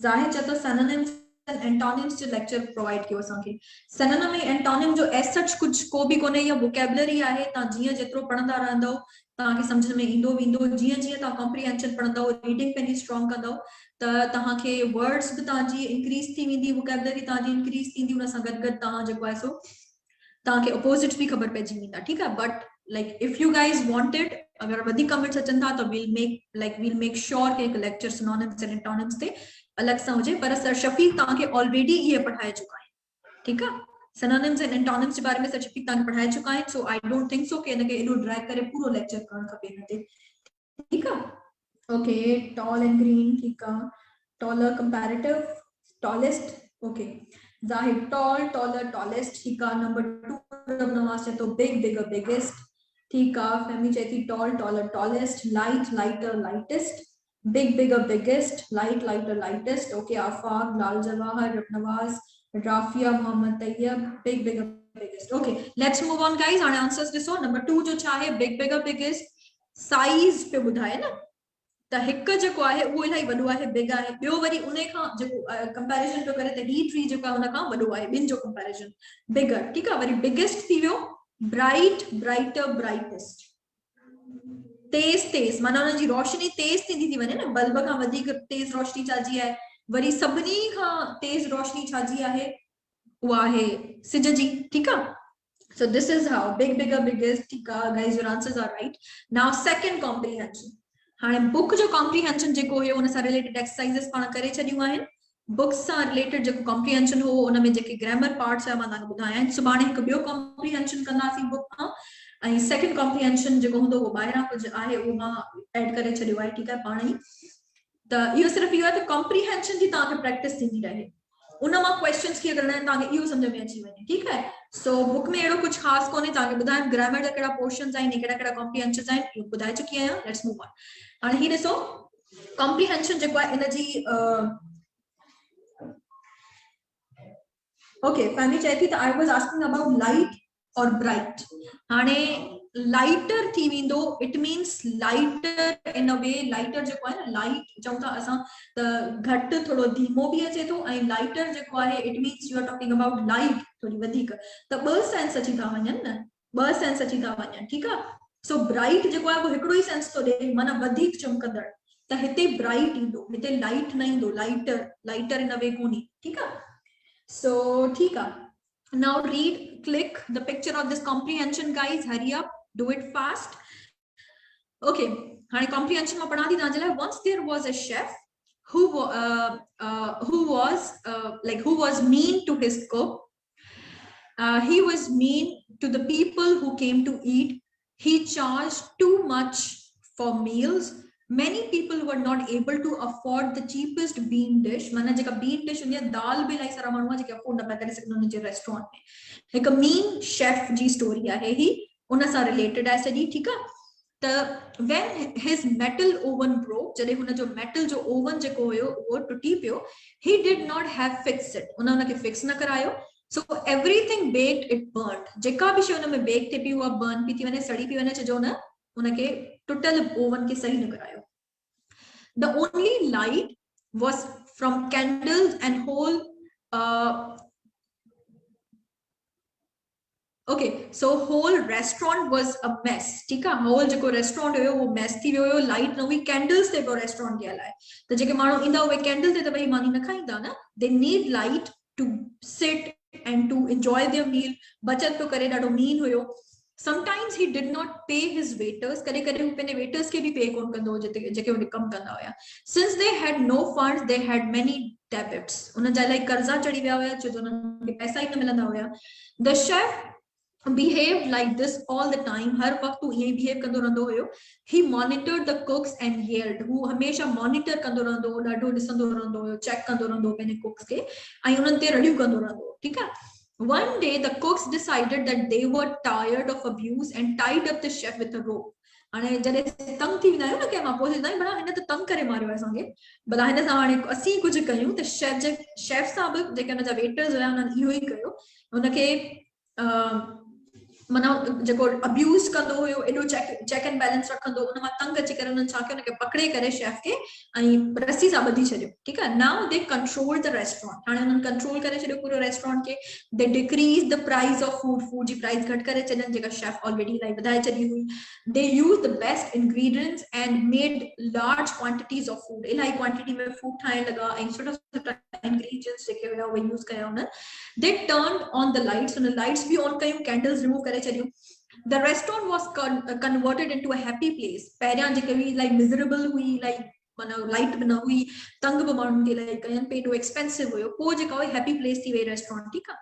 ज़ाहिर चए थो सिनोनिम्स एंड एंटोनिम्स जो लेक्चर प्रोवाइड कयो असांखे। सिनोनिम ऐं एंटोनिम जो एज सच कुछ को भी कोने, या वोकेबुलरी आहे, तव्हां जीअं जेतिरो पढ़ंदा रहंदव तव्हांखे सम्झ में ईंदो वेंदो, जीअं जीअं तव्हां कॉम्प्रिहेंशन पढ़ंदव, रीडिंग पंहिंजी स्ट्रॉन्ग कंदव त तव्हांखे वर्ड्स बि तव्हांजी इंक्रीज थी वेंदी, वोकेबुलरी तव्हांजी इंक्रीज थींदी, उन सां गॾु गॾु तव्हां जेको आहे सो तव्हांखे अपोजिट भी ख़बर पइजी वेंदा, ठीक है। But like if you guys wanted, अगर वधीक कमेंट्स अचनि था त we'll make sure कि एक लेक्चर सिनोनिम्स एंड एंटोनिम्स ते अलग सां हुजे, पर सर शफीक तव्हांखे ऑलरेडी ये पढ़ाए चुका है, ठीक है। सिनोनिम्स एंड एंटोनिम्स के बारे में सर शफीक तव्हांखे पढ़ाए चुका है, so I don't think so कि इनके एडो ड्रैग करे पूरो लेक्चर करण खपे हिनते, ठीक है। ओके, टॉल एंड ग्रीन, ठीक है। टॉलर, कंपैरेटिव, टॉलेस्ट, ओके, जाहिर टॉल, टॉलर, टॉलेस्ट, ठीक है। नंबर 2 नवाज है तो बिग, बिगर, बिगेस्ट, ठीक है। फैमिली चाहिए tall, taller, tallest, light, lighter, lightest, big, bigger, biggest, light, lighter, lightest, okay. Afaq, Lal Jawahar, Nawaz, Rafia, Mohammad Tayyab, big, bigger, biggest, okay. Let's move on guys, हाणे answers ॾिसो। नंबर 2 जो छा आहे, बिग, बिगर, बिगेस्ट, साइज पे ॿुधाए न, त हिकु जेको आहे उहो इलाही वॾो आहे, बिग आहे। ॿियो वरी उन खां जेको कंपैरिजन पियो करे त ही ट्री जेको आहे उन खां वॾो आहे, ॿिनि जो कंपैरिजन, बिगर, ठीक आहे। वरी बिगेस्ट थी वियो, ब्राइट, ब्राइटर, ब्राइटेस्ट, तेज, तेज माना उन जी रोशनी तेज थींदी थी वञे न, बल्ब खां वधीक तेज रोशनी छाजी आहे, वरी सभिनी खां तेज रोशनी छाजी आहे, उहा आहे सिज जी, ठीक आहे। So this is how big, bigger, biggest, ठीक आहे guys, your answers are right. Now second comprehension, हाणे बुक जो कॉम्प्रिहेंशन जेको हुयो उन सां रिलेटेड एक्सरसाइजेस पाण करे छॾियूं आहिनि। बुक्स सां रिलेटेड जेको कॉम्प्रिहेंशन हो उन में जेके ग्रामर पार्ट्स आहे मां तव्हांखे ॿुधाया आहिनि। सुभाणे हिकु ॿियो कॉम्प्रिहेंशन कंदासीं बुक खां, ऐं सेकंड कॉम्प्रिहेंशन जेको हूंदो उहो ॿाहिरां कुझु आहे उहो मां ऐड करे छॾियो आहे, ठीकु आहे, पाण ई। त इहो सिर्फ़ु इहो आहे त कॉम्प्रिहेंशन जी तव्हांखे प्रैक्टिस थींदी रहे, उन मां क्वेश्चंस कीअं करणा आहिनि तव्हांखे इहो सम्झ में अची वञे, ठीकु आहे। सो बुक में अहिड़ो कुझु ख़ासि कोन्हे, तव्हांखे ॿुधाइनि ग्रामर जा कहिड़ा पोर्शन्स आहिनि, कहिड़ा कहिड़ा कॉम्प्रिहेंशन्स आहिनि, इहो ॿुधाए चुकी आहियां। Let's move on. हाणे ही ॾिसो, कॉम्प्रिहेंशन जेको आहे इन जी ओके, फैमिली चए थी त I was asking about light और ब्राइट। हाणे लाइटर थी वेंदो, it means lighter in a way, lighter जेको आहे न, लाइट चऊं था असां त घटि थोरो धीमो बि अचे थो, ऐं लाइटर जेको आहे it means you are talking about light थोरी वधीक, त ॿ सेंस अची था वञनि न, ॿ सेंस अची था वञनि, ठीकु आहे। सो ब्राइट जेको आहे उहो हिकिड़ो ई सेंस थो ॾे, माना वधीक चमकंदड़, त हिते ब्राइट ईंदो, हिते लाइट न ईंदो, लाइटर, लाइटर इन अ वे कोन्हे, ठीकु आहे। So, ठीक है। Now read, click the picture of this comprehension, guys. Hurry up, do it fast. Okay. हाणे comprehension में पढ़ा दी तव्हांजे लाइ। Once there was a chef who was mean to his cook. He was mean to the people who came to eat. He charged too much for meals. Many people were not able to afford the cheapest bean dish. माना जेका bean dish हुंदी आहे, दाल भी इलाही सारा माण्हू जेके afford न पिया करे सघनि उन जे रेस्टोरेंट में। हिकु mean chef जी स्टोरी आहे ही, उन सां रिलेटेड आहे सॼी, ठीकु आहे। त when his metal oven broke, जॾहिं हुन जो metal जो oven जेको हुयो उहो टुटी पियो, he did not have fixed it, उनखे फिक्स न करायो। So everything baked, it burnt. जेका भी शइ उन में बेक थिए पई उहा बर्न पई थी वञे, सड़ी पई वञे, छो न उनखे टुटल ओवन खे सही न करायो। The only light was from candles and whole okay, so whole restaurant was a mess, ठीक है। whole जेको रेस्टोरेंट हुयो वो mess थी वियो हुयो, लाइट न हुई, कैंडल्स ते पियो रेस्टोरेंट जे हलाए, त जेके माण्हू ईंदा उहे कैंडल ते त भई मानी न खाईंदा न, they need light to sit and to enjoy their meal। बचत पियो करे, ॾाढो मीन हुयो। Sometimes he did not pay his waiters, कॾहिं कॾहिं हू पंहिंजे waiters खे बि पे कोन कंदो हो जेके उन कम कंदा हुया। Since they had no funds, they had many debits उन जा लाइक कर्जा चढ़ी विया हुआ छो जो उन्हनि खे पैसा ही न मिलंदा हुया the chef behave like this all the time हर वक्त हू ये behave कंदो रहंदो हुयो he monitored the cooks and yelled हू हमेशा monitor कंदो रहंदो हो ॾाढो ॾिसंदो रहंदो हुयो चेक कंदो रहंदो हो पंहिंजे cooks खे ऐं उन्हनि ते रड़ियूं कंदो रहंदो हो ठीकु आहे one day the cooks decided that they were tired of abuse and tied up the chef with a rope हाणे जॾहिं तंग थी वेंदा आहियूं न कंहिं मां पोइ चवंदा आहियूं भला हिन त तंग करे मारियो आहे असांखे भला हिन सां हाणे असीं कुझु कयूं त शेफ सां बि जेके हुन जा वेटर्स हुया हुननि इहो ई कयो हुनखे माना जेको अब्यूज कंदो हुयो एडो चेक एंड बैलेंस रखंदो उन मां तंग अची करे उन्हनि छा कयो उनखे पकड़े करे शेफ खे ऐं रस्सी सां ॿधी छॾियो ठीकु आहे now they control the restaurant हाणे उन्हनि कंट्रोल करे छॾियो पूरो रेस्टोरेंट खे they decrease the price of food जी प्राइस घटि करे छॾनि जेका शेफ ऑलरेडी इलाही वधाए छॾी हुई they use the best ingredients and made large quantities of food इलाही क्वांटिटी में फूड ठाहिण लॻा ऐं सुठा सुठा इंग्रेडिएंट्स जेके हुया उहे यूज़ कया उन्हनि they turned on the lights and the lights bhi on kayu candles remove kare chadiyo the restaurant was converted into a happy place pehriyan je kavi like miserable hui like mana light bana hui tang bi manun ke like kayan pe to expensive huyo po je kavi happy place thi ve restaurant theek hai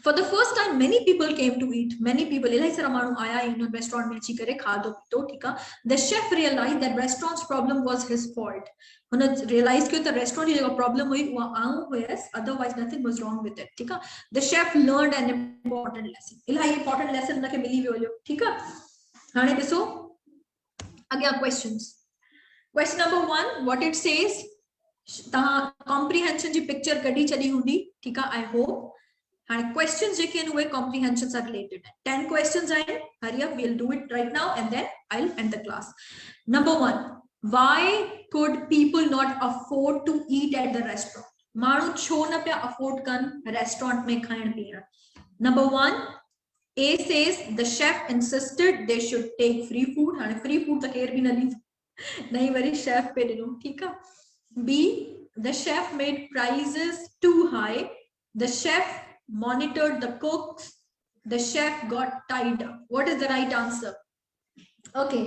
for the first time many people came to eat many people ilai sara manu aya in restaurant mein chi kare khado pito theek hai the chef realized that restaurant's problem was his fault उन realize किया the restaurant जी जो problem हुई वो आऊं हुयस otherwise nothing was wrong with it ठीक है the chef learned an important lesson Ilahi important lesson उनके मिली वियो ठीक है हाणे ॾिसो अॻियां questions question number 1 what it says तहां comprehension जी picture कढी छॾी हूंदी ठीक है I hope हाणे questions जेके आहिनि उहे comprehension सां related आहिनि 10 questions आहिनि hurry up we'll do it right now and then I'll end the class number 1 why could people not afford to eat at the restaurant माण्हू छो न पिया afford कनि restaurant में खाइण पीअण number 1 A says the chef insisted they should take free food हाणे free food त केर बि न ॾींदो नहीं वरी chef पे ॾिनो ठीक आहे B the chef made prices too high the chef monitored the cooks the chef got tied up what is the right answer okay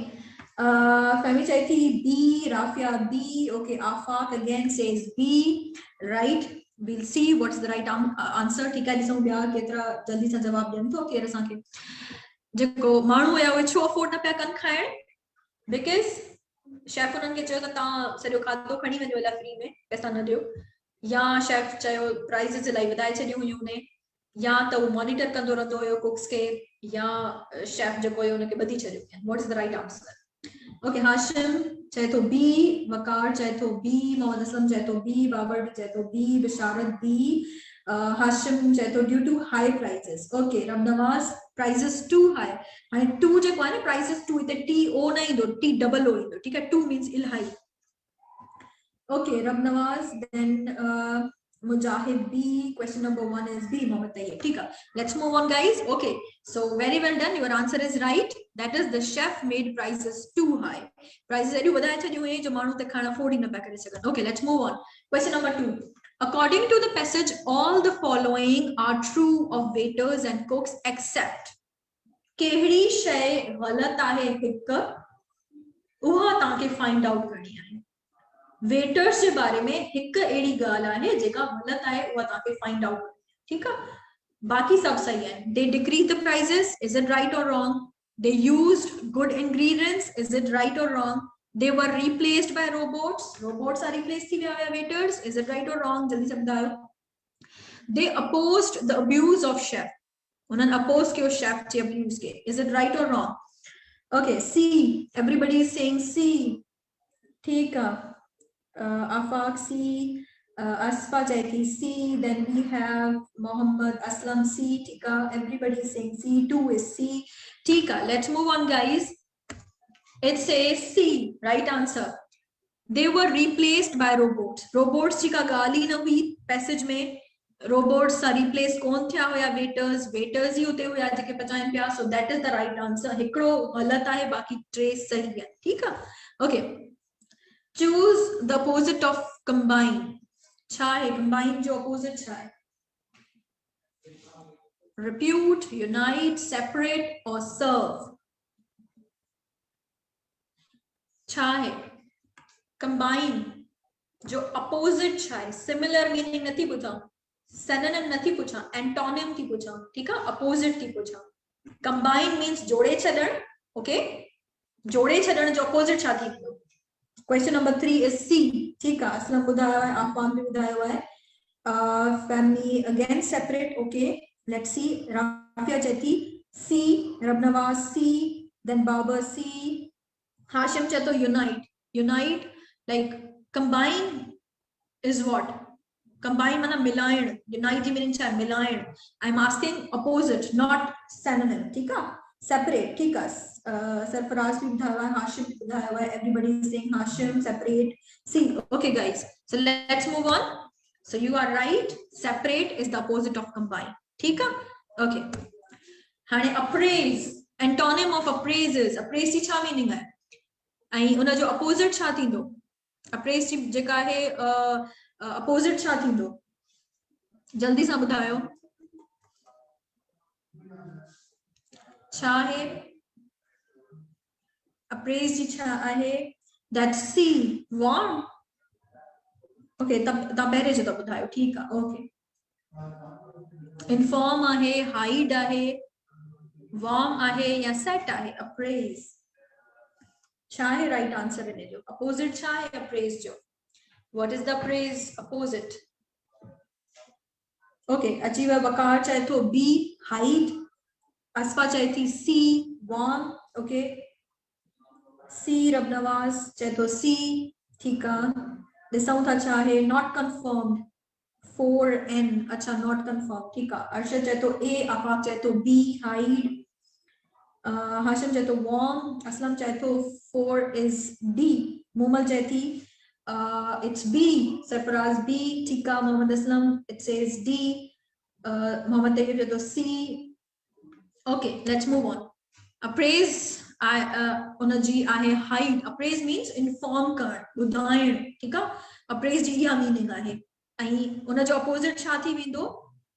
Fahmi Chaiti B Rafia B okay Afaq again says B right we'll see what's the right answer ठीक है ॾिसूं ॿिया केतिरा जल्दी सां जवाब ॾियनि थो केरु असांखे जेको माण्हू हुया उहे छो अफोर्ड न पिया कनि खाइण बिकॉज़ शेफ उन्हनि खे चयो त तव्हां सॼो खाधो खणी वञो इलाही फ्री में पैसा न ॾियो या शेफ चयो प्राइसेस इलाही वधाए छॾियूं हुयूं उन या त उहो मॉनिटर कंदो रहंदो हुयो कुक्स खे या शेफ जेको हुयो उनखे ॿधी छॾियो what is the right answer okay Hashim चाहे तो बी वकार चाहे तो बी मोहम्मद असलम चाहे तो बी बाबर भी चाहे तो बी बिशारत बी हाशिम चाहे तो due to high prices okay Ramnawaz prices too high हाणे टू जेको आहे न प्राइसेस टू इते टी ओ न ईंदो टी डबल ओ ईंदो ठीक है टू मींस इलाही okay Ramnawaz then Mujahid B. Question number 1 is B. Mohammed Tayyib. Tika. Let's move on, guys. Okay. So very well done. Your answer is right. That is the chef made prices too high. Prices are badaya chadiyu hain jo manu te khana afford hi na kare sakan. Okay. Let's move on. Question number 2. According to the passage, all the following are true of waiters and cooks except kehdi shay galat ahe hikka uha ताके find out करनी है. Waiters के बारे में एक एड़ी गाल है जेका गलत है वो ताके फाइंड आउट ठीक है बाकी सब सही है they decrease the prices is it right or wrong they used good ingredients is it right or wrong they were replaced by robots are replace थी गया waiters is it right or wrong जल्दी से बताओ they opposed the abuse of chef उन्होंने oppose किया chef के abuse के is it right or wrong okay C everybody is saying C ठीक है Afaq C, Asfa Jaiti C, then we have Mohammed Aslam C, Tika, everybody is saying C, 2 is C, Tika, let's move on guys, it says C, right answer, they were replaced by robots Tika gali na hui passage mein, robots are replaced kon thya hoya waiters hi hote hoya jeke pachain pya so that is the right answer hikdo galat hai baki trace sahi hai theek hai okay choose the opposite of combine cha hai combine jo opposite cha hai repute unite separate or serve cha hai combine जो opposite छा है, similar meaning नथी पूछा, synonym नथी पूछा, antonym थी पूछा, ठीक है, अपोजिट थी पूछा। कंबाइन मींस जोड़े छॾण, ओके, जोड़े छॾण जो अपोजिट छा थी। क्वेश्चन नंबर 3 इज सी, ठीक है, असलम बुधायो है, आफान भी बुधायो है। Family again separate, okay, let's see. Rafia चेती C, Rabnawaz C, then Babar C, Hashim चेतो unite, unite like combine is what? Combine mana milayan, unite meaning cha milayan. I'm asking opposite, not synonym, ठीक है, separate, ठीक है। सरफराज भी बताया हुआ है, हाशिम भी बताया हुआ है, everybody is saying Hashim separate. See, okay guys, so let's move on. So you are right, separate is the opposite of combine, ठीक है, okay. हाने appraise, antonym of appraise is, appraise जी छा meaning है, ऐं उन जो opposite छा थींदो, appraise जी जेका है अपोजिट छा थींदो, जल्दी सां ॿुधायो छा है, अप्रेज जी छा आहे, दैट सी वार्म, ओके, तब पहिरे जो त ॿुधायो, ठीक है, ओके। इन्फॉर्म आहे, हाइड आहे, वार्म आहे या सेट आहे, अप्रेज छा है, राइट आंसर इन जो अपोजिट छा है अप्रेज जो, what is the apprise opposite, okay. Achiever Waqar चाहे तो बी हाइड, असफा चाहे थी सी वार्म, ओके, सी रबनवाज चाहे तो सी, ठीक है। ॾिसूं था छा है, नॉट कंफर्म्ड 4n, अच्छा नॉट कंफर्म, ठीक है। अर्शद चाहे तो ए, आफाक चाहे तो बी हाइड, हाशिम चाहे तो वार्म, असलम चाहे तो 4 इज डी, मोमल चाहे थी इट्स बी, सरफराज बी, ठीक है। Mohammad Aslam it says D, Mohammad Tayyab चाहे तो C, okay, let's move on. Apprise उनजी आहे हाइड, अप्रेज मीन्स इन्फॉर्म करण, ॿुधाइण, ठीक है, अप्रेज जी इहा मीनिंग आहे। ऐं उन जो अपोजिट छा थी वेंदो,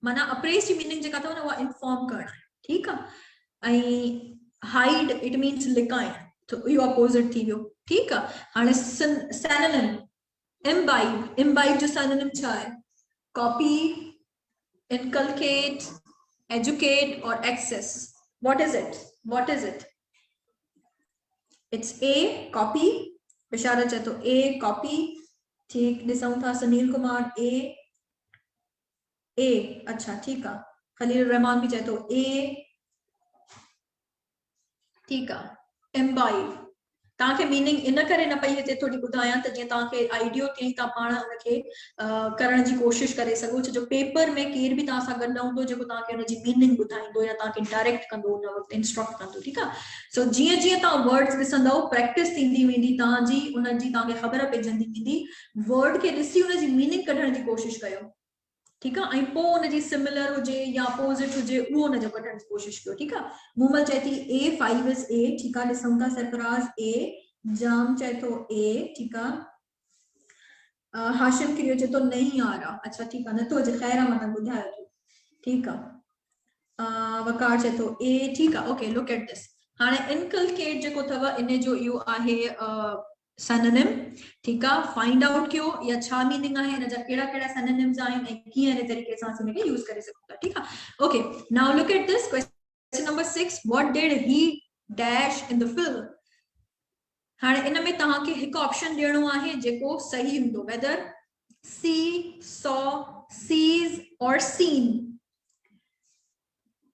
माना अप्रेज जी मीनिंग जेका अथव न उहा इन्फॉर्म करण आहे, ठीक आहे। ऐं हाइड इट मीन्स लिकाइण, तो इहो अपोजिट थी वियो, ठीक आहे। हाणे सिनोनिम, इम्बाइब, इम्बाइब जो सिनोनिम छा आहे, copy, inculcate, educate or access, what is it, what is it, it's a copy, बिशारा चाहे तो a copy, ठीक। ॾिसूं था सुनील कुमार a, अच्छा ठीक है। खलील रहमान भी चाहे तो a, ठीक है। imbibe ताके मीनिंग इन करे न पई हिते थोड़ी ॿुधायां त जीअं ताके आइडियो थिए ता पाण उनखे करण जी कोशिश करे सघो, छो जो पेपर में केर भी ता सां गॾु न हूंदो जेको ताके उनजी मीनिंग ॿुधाईंदो या ताके डायरेक्ट कंदो, उन वक्त इंस्ट्रक्ट कंदो, ठीक है। सो जीअं जीअं ता वर्ड्स ॾिसंदव प्रैक्टिस थींदी वेंदी तांजी, उनजी ताके ख़बर पइजंदी वेंदी, वर्ड के ॾिसी उनजी मीनिंग कढण जी कोशिश कयो, ठीक है। पो उनजी सिमिलर हुजे या अपोजिट हुजे वो उन जो कढण जी कोशिश कयो, ठीक है। मूमल चाहे थी ए, 5 इज ए, ठीक है। ॾिसूं था सरफराज ए, जाम चाहे तो ए, ठीक है। हाशिम क्रियो चाहे तो नहीं आ रहा, अच्छा ठीक है, न तो जे खैर मतलब बुधायो तो, ठीक है। वकार चाहे तो ए, ठीक है, ओके। लुक एट दिस, हाने इनकलकेट जेको थव इन जो इहो आहे synonym, ठीक है। फाइंड आउट क्यों या छा मीनिंग आहे, इन जा केड़ा केड़ा synonyms आहिनि ऐं कीअं इन तरीके सां असीं इनखे यूज करे सघूं था, ठीक है। Okay, now look at this question number 6, what did he dash in the film. हाने इन में तहां के एक ऑप्शन ॾियणो आहे जेको सही हूंदो, वेदर सी, सॉ, सीज और seen.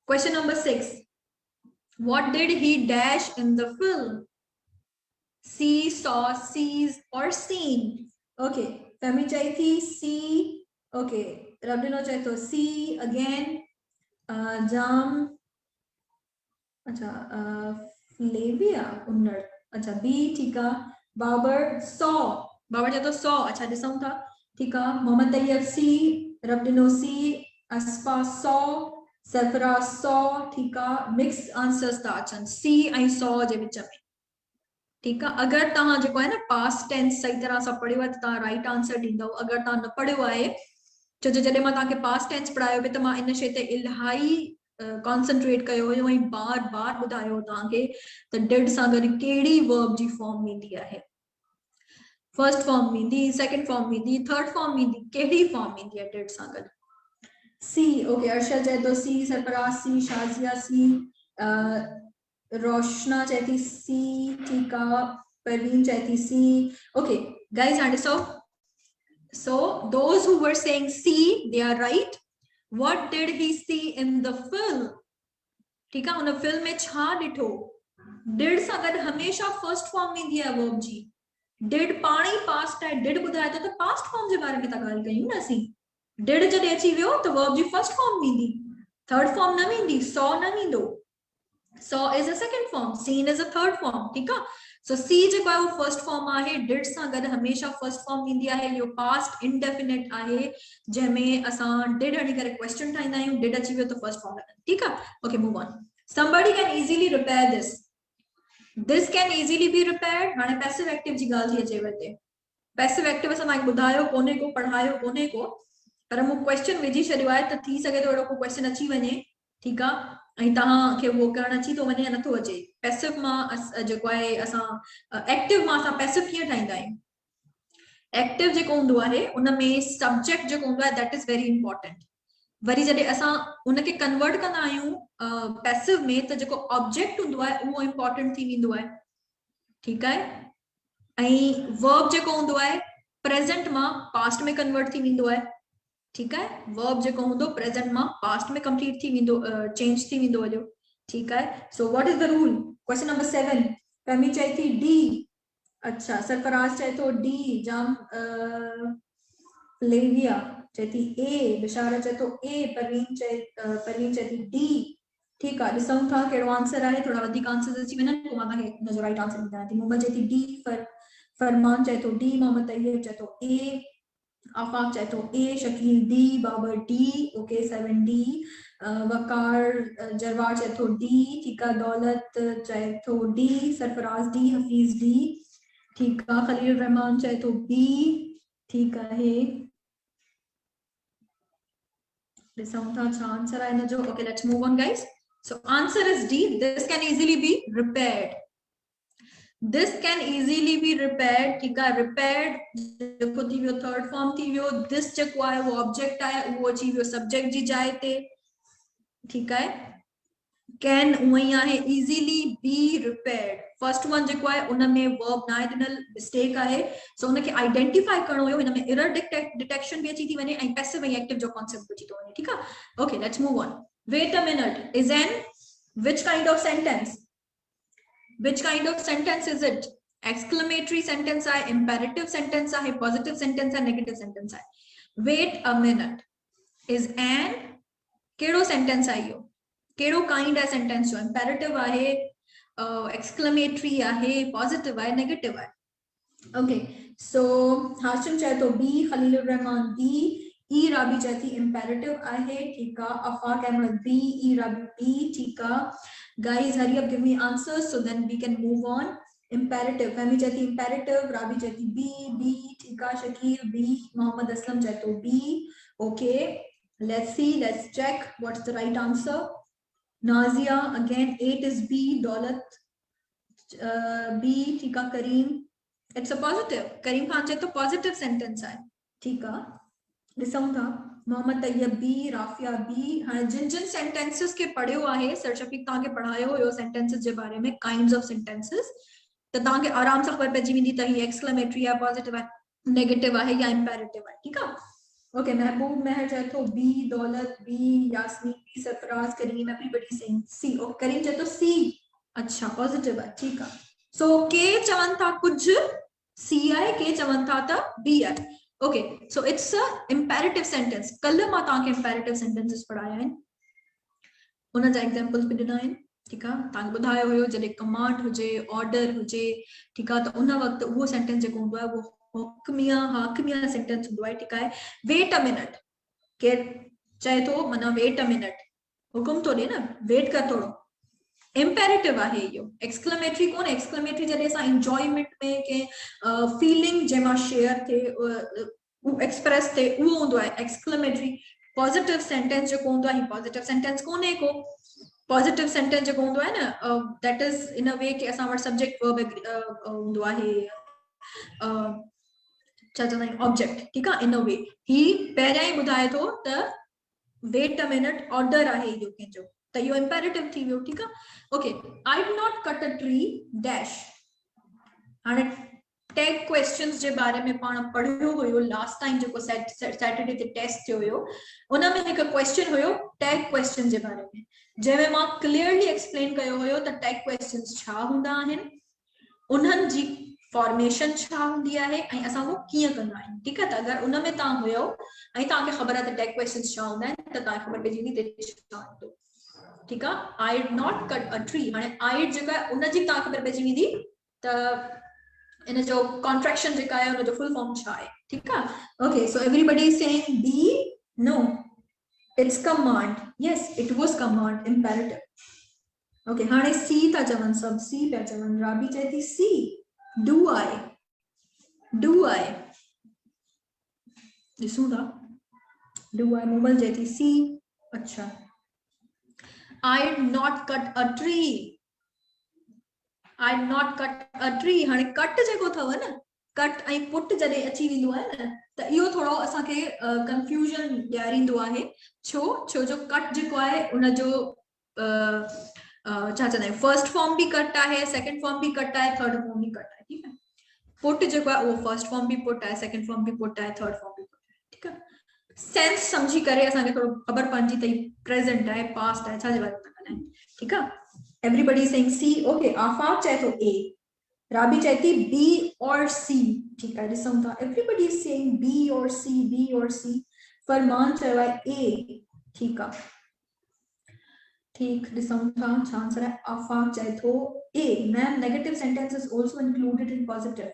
Question number 6, what did he dash in the film, see, saw, sees or seen, okay। फहमी चाहिए थी सी, ओके। रबडिनो चाहिए तो सी अगेन, जाम, अच्छा फ्लेविया उन्नर, अच्छा बी, ठीक है। बाबर सॉ, बाबर चाहिए तो सॉ, अच्छा ॾिसूं था, ठीक है। मोहम्मद तैयब सी, रबडिनो सी, असफा सॉ, सरफराज सॉ, ठीक है। मिक्स आंसर्स था अचनि सी ऐं सॉ जे विच में, ठीक है। अगर तहां जेको है ना पास्ट टेंस सही तरह सां पढ़ियो आहे त तहां राइट आंसर ॾींदव, अगर तहां न पढ़ियो आहे, छो जो जॾहिं मां तव्हांखे पास्ट टेंस पढ़ायो पे त मां इन शइ ते इलाही कॉन्सेंट्रेट कयो हुयो ऐं बार बार ॿुधायो तव्हांखे त डिड सां गॾु कहिड़ी वर्ब जी फॉर्म वेंदी आहे। फर्स्ट फॉर्म मींदी, सेकंड फॉर्म मींदी, थर्ड फॉर्म मींदी, केड़ी फॉर्म मींदी है डिड सां गॾु? सी। ओके, अर्शद चए थो सी, सरफराज सी, शाजिया सी, रोशना चए थी सी, ठीक आहे, परवीन चए थी सी। ओके गाइस, हाणे ॾिसो, so those who were saying C, they are right. What did he see in the film? ठीक है, उन फिल्म में छा ॾिठो? डिड सां गॾु हमेशा फर्स्ट फॉर्म ईंदी आहे वर्ब जी। डिड पाण ई पास्ट आहे, डिड ॿुधाए थो त पास्ट फॉर्म जे बारे में था ॻाल्हि कयूं न असीं। डिड जॾहिं अची वियो त वर्ब जी फर्स्ट फॉर्म ईंदी, थर्ड फॉर्म न ईंदी, सॉ न ईंदो। Saw is a second form, seen is a third form, ठीक है। सो सी जेको आहे उहो फर्स्ट फॉर्म आहे, डिड सां गॾु हमेशा फर्स्ट फॉर्म ईंदी आहे। इहो पास्ट इंडेफिनिट आहे जंहिंमें असां डिड हणी करे क्वेश्चन ठाहींदा आहियूं, डिड अची वियो त फर्स्ट फॉर्म लॻंदी, ठीक आहे। Okay, move on. somebody can easily repair this can easily be repaired। हाणे पैसिव एक्टिव जी ॻाल्हि थी अचे हिते। पैसिव एक्टिव असां तव्हांखे ॿुधायो कोन्हे को, पढ़ायो कोन्हे को, पर मूं क्वेश्चन विझी छॾियो आहे त थी सघे थो अहिड़ो को क्वेश्चन अची वञे, ठीकु आहे, ऐं तव्हांखे उहो करणु अची थो वञे या नथो अचे। पैसिव मां जेको आहे असां एक्टिव मां असां पैसिव कीअं ठाहींदा आहियूं? एक्टिव जेको हूंदो आहे उन में सब्जेक्ट जेको हूंदो आहे that is very important. Worry जॾहिं असां उनखे कन्वर्ट कंदा आहियूं पैसिव में, त जेको ऑब्जेक्ट हूंदो आहे उहो इंपॉर्टेंट थी वेंदो आहे, ठीकु आहे। ऐं वर्ब जेको हूंदो आहे प्रेजेंट मां पास्ट में कन्वर्ट थी वेंदो आहे, ठीक है। वर्ब जेको हूंदो प्रेजेंट मां पास्ट में कंप्लीट थी वेंदो, चेंज थी वेंदो हलियो, ठीक है। So what is the rule? Question number 7, फहमी चई थी डी। अच्छा, सरफराज चए थो डी, जाम लेविया चए थी ए, बिशारा चए थो ए, परवीन चए थी डी, ठीक आहे। ॾिसूं था कहिड़ो आंसर आहे, थोड़ा वधीक आंसर्स अची वञनि पोइ मां तव्हांखे हुनजो राइट आंसर ॿुधायां थी। मोहम्मद चए थी डी, फरमान चए थो डी, मोहम्मद तैयब चए थो ए, आफाक चए थो A, Shakeel D, Babar D, okay 7 D, Waqar Zarwar चए थो डी, ठीक आहे। दौलत चए थो D, Sarfaraz D, Hafeez D, ठीक आहे। खलील रहमान चए थो बी, ठीक आहे। ॾिसूं था छा आंसर आहे हिनजो। Okay, let's move on guys. So answer is D, this can easily B repaired. This can easily be repaired, ठीक है। repaired जेको थी वियो थर्ड फॉर्म थी वियो, this जेको आहे वो ऑब्जेक्ट आहे, उहो अची वियो सब्जेक्ट जी जाइ ते, ठीक है। can उही आहे easily be repaired, first one जेको आहे उन में वर्ब न आहे ॾिनल, मिस्टेक आहे। सो उनखे आइडेंटिफाई करणो हुयो, हिन में एरर डिटेक्शन भी अची थी वञे ऐं पैसिव ऐं एक्टिव जो कॉन्सेप्ट अची थो वञे, ठीक आहे। Okay, let's move on. Wait a minute is an which kind of sentence? Which kind of sentence is it? Exclamatory sentence है, imperative sentence है, positive sentence है, negative sentence है। Wait a minute is an केड़ो sentence है यो? केड़ो kind है sentence जो? Imperative है, exclamatory है, positive है, negative है। Okay, so हाशिम चाहे तो B, Khalilur Rahman B, E राबी चाहती imperative आहे, ठीक है। अफाक अहमद B, E राबी B, ठीक है। Guys, hurry up, give me answers so then we can move on. Imperative, फहमी चाहती imperative, राबी चाहती B, ठीक है। शकील B, मोहम्मद असलम चाहते हो B. Okay, let's see, let's check what's the right answer. Nazia, again 8 is B, Daulat B, ठीक है। करीम, it's a positive, करीम खान चाहे तो positive sentence है, ठीक है। ॾिसूं था, मोहम्मद तैयब बी, राफिया बी। हाँ, जिन जिन सेंटेंसेस के पढ़ियो आहे, सर शफीक तव्हांखे पढ़ायो हुयो सेंटेंसेस जे बारे में, काइंड्स ऑफ सेंटेंसेस, त तव्हांखे आराम सां ख़बर पइजी वेंदी त ही एक्सक्लेमेटरी आहे, पॉजिटिव आहे, नेगेटिव आहे या इंपेरेटिव आहे, ठीक आहे। ओके, महबूब महर चए थो बी, दौलत बी, यास्मीन बी, सरफराज, करीम, एवरीबॉडी सेइंग सी। ओके, करीम चए थो सी, अच्छा पॉजिटिव आहे, ठीक आहे। सो के चवनि था कुछ सी आहे, के चवनि था त बी आहे। Okay, so it's a imperative sentence. कल मां तव्हांखे imperative sentences पढ़ाया आहिनि, उन जा एग्जांपल्स बि ॾिना आहिनि, ठीकु आहे। तव्हांखे ॿुधायो हुयो जॾहिं कमांड हुजे, ऑर्डर हुजे, ठीकु आहे, त उन वक़्तु उहो सेंटेंस जेको हूंदो आहे उहो हुक्मिया हाकिमिया सेंटेंस हूंदो आहे, ठीकु आहे। वेट अ मिनट, केरु चए थो माना वेट अ मिनट, हुकुम थो ॾे न, वेट कर थोरो, imperative आहे इहो, एक्सक्लेमेटरी कोन। एक्सक्लेमेटरी जॾहिं असां एंजॉयमेंट में के फीलिंग जंहिंमां शेयर थिए, एक्सप्रेस थिए, उहो हूंदो आहे एक्सक्लेमेटरी। पॉजिटिव सेंटेंस जेको हूंदो आहे, पॉजिटिव सेंटेंस कोन्हे को। पॉजिटिव सेंटेंस जेको हूंदो आहे न, दैट इज इन अ वे कि असां वटि सब्जेक्ट वर्ब हूंदो आहे, छा चवंदा आहियूं ऑब्जेक्ट, ठीकु आहे, इन अ वे ही पहिरियां ई ॿुधाए थो त वेट अ मिनट ऑर्डर आहे इहो कंहिंजो, त इहो इम्पेरेटिव थी वियो, ठीकु आहे। Okay, I did not cut a tree dash. हाणे टैग क्वेश्चंस जे बारे में पाण पढ़ियो हुयो लास्ट टाइम जेको सैटरडे ते टेस्ट थियो हुयो, उन में हिकु क्वेश्चन हुयो टैग क्वेश्चन जे बारे में, जंहिंमें मां क्लियरली एक्सप्लेन कयो हुयो त टैग क्वेश्चंस छा हूंदा आहिनि, उन्हनि जी फॉर्मेशन छा हूंदी आहे ऐं असां उहो कीअं कंदा आहियूं, ठीकु आहे। त अगरि उन में तव्हां हुयो ऐं तव्हांखे ख़बर आहे त टैग क्वेश्चंस छा हूंदा आहिनि, त तव्हांखे ख़बर पइजी वेंदी त छा हूंदो, ठीकु आहे। I did not cut a tree, हाणे आई जेका उनजी तव्हांखे ख़बर पइजी वेंदी त इन जो कॉन्ट्रैक्शन जेका आहे उन जो फुल फॉर्म छा आहे, ठीकु आहे। Okay, so everybody is saying B, no, it's command, yes it was command, imperative. Okay, हाणे सी था चवनि, सब सी पिया चवनि, राबी चए थी सी, डू आई, ॾिसूं था, डू आई, मोमल चए थी सी, अच्छा। I did not cut a tree, I did not cut a tree, हाणे कट जेको अथव न, कट ऐं पुट जॾहिं अची वेंदो आहे न, त इहो थोरो असांखे कंफ्यूजन ॾियारींदो आहे, छो जो कट जेको आहे उनजो छा चवंदा आहियूं, फर्स्ट फॉर्म बि कट आहे, सेकंड फॉर्म बि कट आहे, थर्ड फॉर्म बि कट आहे, ठीकु आहे। पुट जेको आहे उहो फर्स्ट फॉर्म बि पुट आहे, सेकंड फॉर्म बि पुट आहे, थर्ड फॉर्म बि पुट आहे, ठीकु आहे। सेंस समझी करे असांखे थोरो ख़बर पवंदी अथई प्रेजेंट आहे, पास्ट आहे, छा जे बारे में था ॻाल्हायूं, ठीकु आहे। एवरीबॉडी सेइंग सी, ओके, आफाक चए थो ए, राबी चए थी बी और सी, ठीकु आहे, ॾिसूं था, एवरीबॉडी इज सेइंग बी और सी, बी और सी, फरमान चयो आहे ए, ठीकु आहे, ठीक, ॾिसूं था छा आंसर आहे। आफाक चए थो A, ma'am negative sentence is also included in positive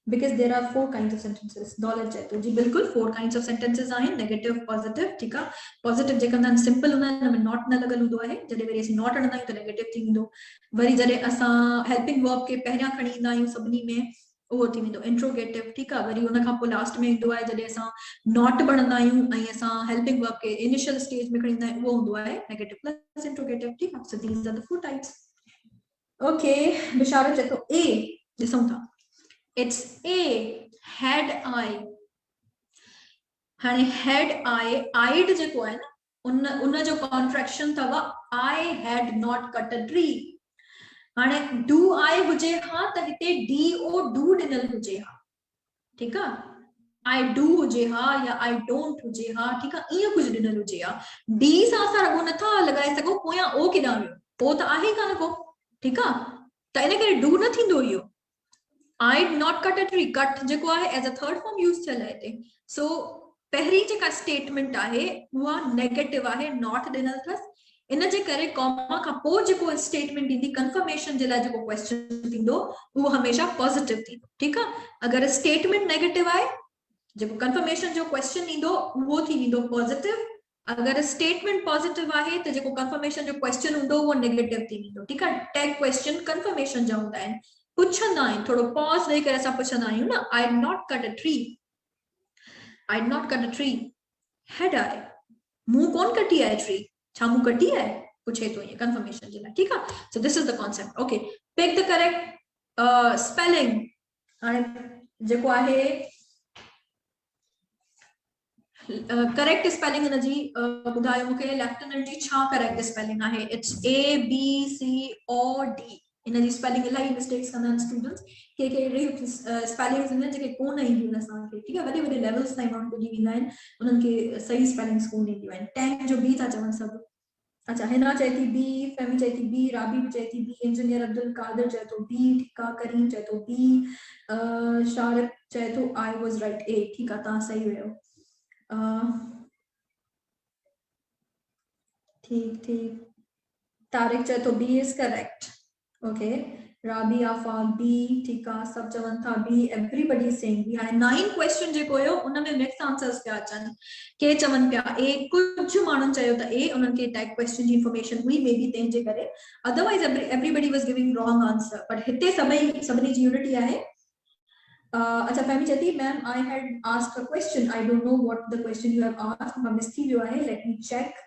because there are 4 kinds of sentences, डॉलर चए थो जी बिल्कुल 4 kinds of sentences आहिनि, नेगेटिव, पॉजिटिव, ठीकु आहे। पॉजिटिव जेका हूंदा आहिनि सिंपल हूंदा आहिनि, हुन में नॉट न लॻल हूंदो आहे, जॾहिं वरी असीं नॉट हणंदा आहियूं त नेगेटिव थी वेंदो, वरी जॾहिं असां हेल्पिंग वर्ब खे पहिरियां खणी ईंदा आहियूं सभिनी में, उहो थी वेंदो इंट्रोगेटिव, ठीकु आहे। वरी हुन खां पोइ लास्ट में ईंदो आहे जॾहिं असां नॉट भणंदा आहियूं ऐं असां हेल्पिंग वर्ब खे इनिशियल स्टेज में खणी ईंदा आहियूं, उहो हूंदो आहे नेगेटिव प्लस इंट्रोगेटिव, ठीकु आहे। So these are the 4 types. Okay, Basharat चए थो ए, ॾिसूं था, इट्स ए, had I, हाणे had I, आइड जेको आहे न, उन जो कॉन्ट्रैक्शन अथव I had not cut a tree। हाणे do I हुजे हा त हिते do do ॾिनल हुजे हा, ठीकु आहे। I do हुजे हा या I don't हुजे हा, ठीकु आहे, ईअं कुझु ॾिनल हुजे हा। D सां असां रुॻो नथा लॻाए सघूं, पोयां ओ केॾां वियो, ओ त आहे कान को, ठीकु आहे, त इन करे do न थींदो इहो। I did not cut a tree, cut जेको आहे as a third form use थियल आहे हिते। सो पहिरीं जेका स्टेटमेंट आहे उहा नेगेटिव आहे, नॉट ॾिनल अथसि, इन जे करे कॉमा खां पोइ जेको स्टेटमेंट ईंदी कंफर्मेशन जे लाइ जेको क्वेश्चन थींदो उहो हमेशह पॉजिटिव थींदो, ठीकु आहे। अगरि स्टेटमेंट नेगेटिव आहे, जेको कंफर्मेशन जो क्वेश्चन ईंदो उहो थी वेंदो पॉजिटिव, अगरि स्टेटमेंट पॉजिटिव आहे त जेको कंफर्मेशन जो क्वेश्चन हूंदो उहो नेगेटिव थी वेंदो, ठीकु आहे। टैग क्वेश्चन कंफर्मेशन जा हूंदा आहिनि, पुछंदा आहिनि, थोरो पॉज ॾेई करे असां पुछंदा आहियूं न, I did not cut a tree, I did not cut a tree, had I, मूं कोन कटी आहे ट्री, छा मूं कटी आहे, पुछे थो ईअं कंफर्मेशन जे लाइ, ठीकु आहे। So this is the concept. Okay, pick the correct spelling, हाणे जेको आहे करेक्ट स्पेलिंग हिन जी ॿुधायो मूंखे, लेफ्टिनेंट जी छा करेक्ट स्पेलिंग आहे। It's A B C or D, इन जी स्पेलिंग इलाही मिस्टेक्स कंदा आहिनि स्टूडेंट्स, के अहिड़ी स्पेलिंग्स हूंदियूं आहिनि जेके कोन ईंदियूं आहिनि असांखे, ठीकु आहे, वॾे वॾे लेवल्स ताईं माण्हू पुॼी वेंदा आहिनि, उन्हनि खे सही स्पेलिंग्स कोन ईंदियूं आहिनि। टैंक जो बी था चवनि सभु, अच्छा, हिना चए थी बी, फेमी चए थी बी, राबी बि चए थी बी, इंजीनियर अब्दुल कादिर चए थो बी, ठीकु आहे, करीम चए थो बी, शारिक चए थो आई वाज राइट ए, ठीकु आहे, तव्हां सही हुयो। ठीक, तारिक चए थो B is correct, okay, Rabi Afa B, ठीकु आहे, सभु चवनि था B, everybody is saying B. हाणे 9 क्वेश्चन जेको हुयो उन में मिक्स आंसर्स पिया अचनि, के चवनि पिया ए, कुझु माण्हुनि चयो त ए, उन्हनि खे टैग क्वेश्चन जी इंफॉर्मेशन हुई मे बी तंहिंजे करे, otherwise everybody was giving wrong answer, but हिते सभिनी जी यूनिटी आहे। अच्छा, फैमी चए थी ma'am I had asked a question, I don't know what the question you have asked, मां मिस थी वियो आहे, let me check.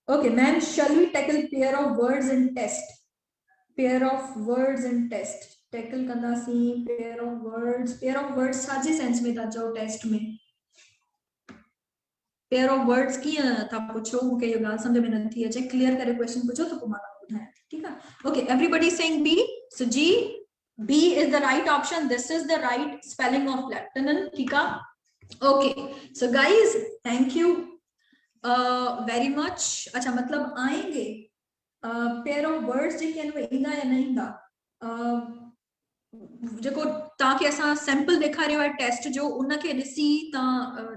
Okay, ma'am, shall we tackle pair of words and test? Pair of words and test. Tackle कंदासीं pair of words छाजे sense में था चओ test में पेयर ऑफ वर्ड्स कीअं था पुछो मूंखे इहो ॻाल्हि सम्झ में नथी अचे क्लियर करे क्वेश्चन पुछो त पोइ मां तव्हांखे ॿुधायां थी ठीकु आहे okay everybody saying B so जी B is the right option. This is the right spelling of leptin. ठीक है? Okay. So guys, thank you very much. अच्छा मतलब आएंगे pair of words जो क्या वो इंदा या नहीं इंदा जेको ताके असा सैंपल दिखारियो है टेस्ट जो उनके ॾिसी ता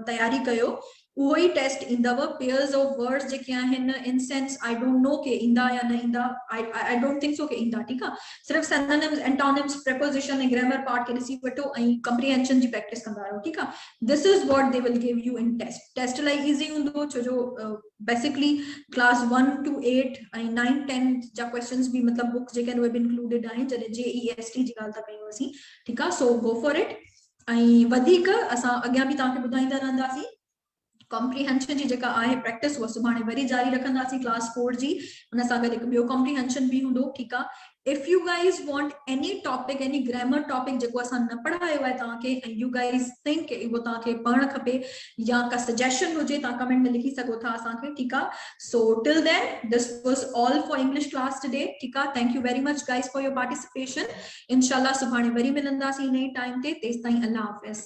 तैयारी कयो वो ही टेस्ट इंदव पेयर्स ऑफ वर्ड्स जे क्या है in sense I don't no के इंदा या न इंदा आई डोंट थिंक सो के इंदा ठीक है सिर्फ synonyms antonyms preposition and grammar part के ॾिसी वठो ऐं कंप्रीहेंशन जी प्रैक्टिस कंदा रहो ठीक है this is what they will give you in taste like easy हुंदो छो जो बेसिकली क्लास 1 to 8 ऐं 9 10 जा क्वेश्चंस भी मतलब books J can way be included आहिनि जॾहिं JEST जी ॻाल्हि था कयूं असीं ठीक है सो गो फॉर इट ऐं वधीक असां अॻियां भी तव्हांखे ॿुधाईंदा रहंदासीं कॉम्प्रीहेंशन जी जेका आहे प्रैक्टिस वो सुभाणे वरी जारी रखंदासीं क्लास 4 जी उन सां गॾु हिकु ॿियो कॉम्प्रीहेंशन भी हूंदो ठीक आहे if you guys want any topic any grammar topic जेको असां न पढ़ायो आहे तव्हांखे ऐं यू गाइस थिंक वो तव्हांखे पढ़णु खपे या का सजेशन हुजे तव्हां कमेंट में लिखी सघो था असांखे ठीक आहे so till then this was all for English class today ठीक आहे thank you very much guys for your participation इंशाल्लाह सुभाणे वरी मिलंदासीं नई टाइम ते तेसिताईं अल्लाह हाफ़िज़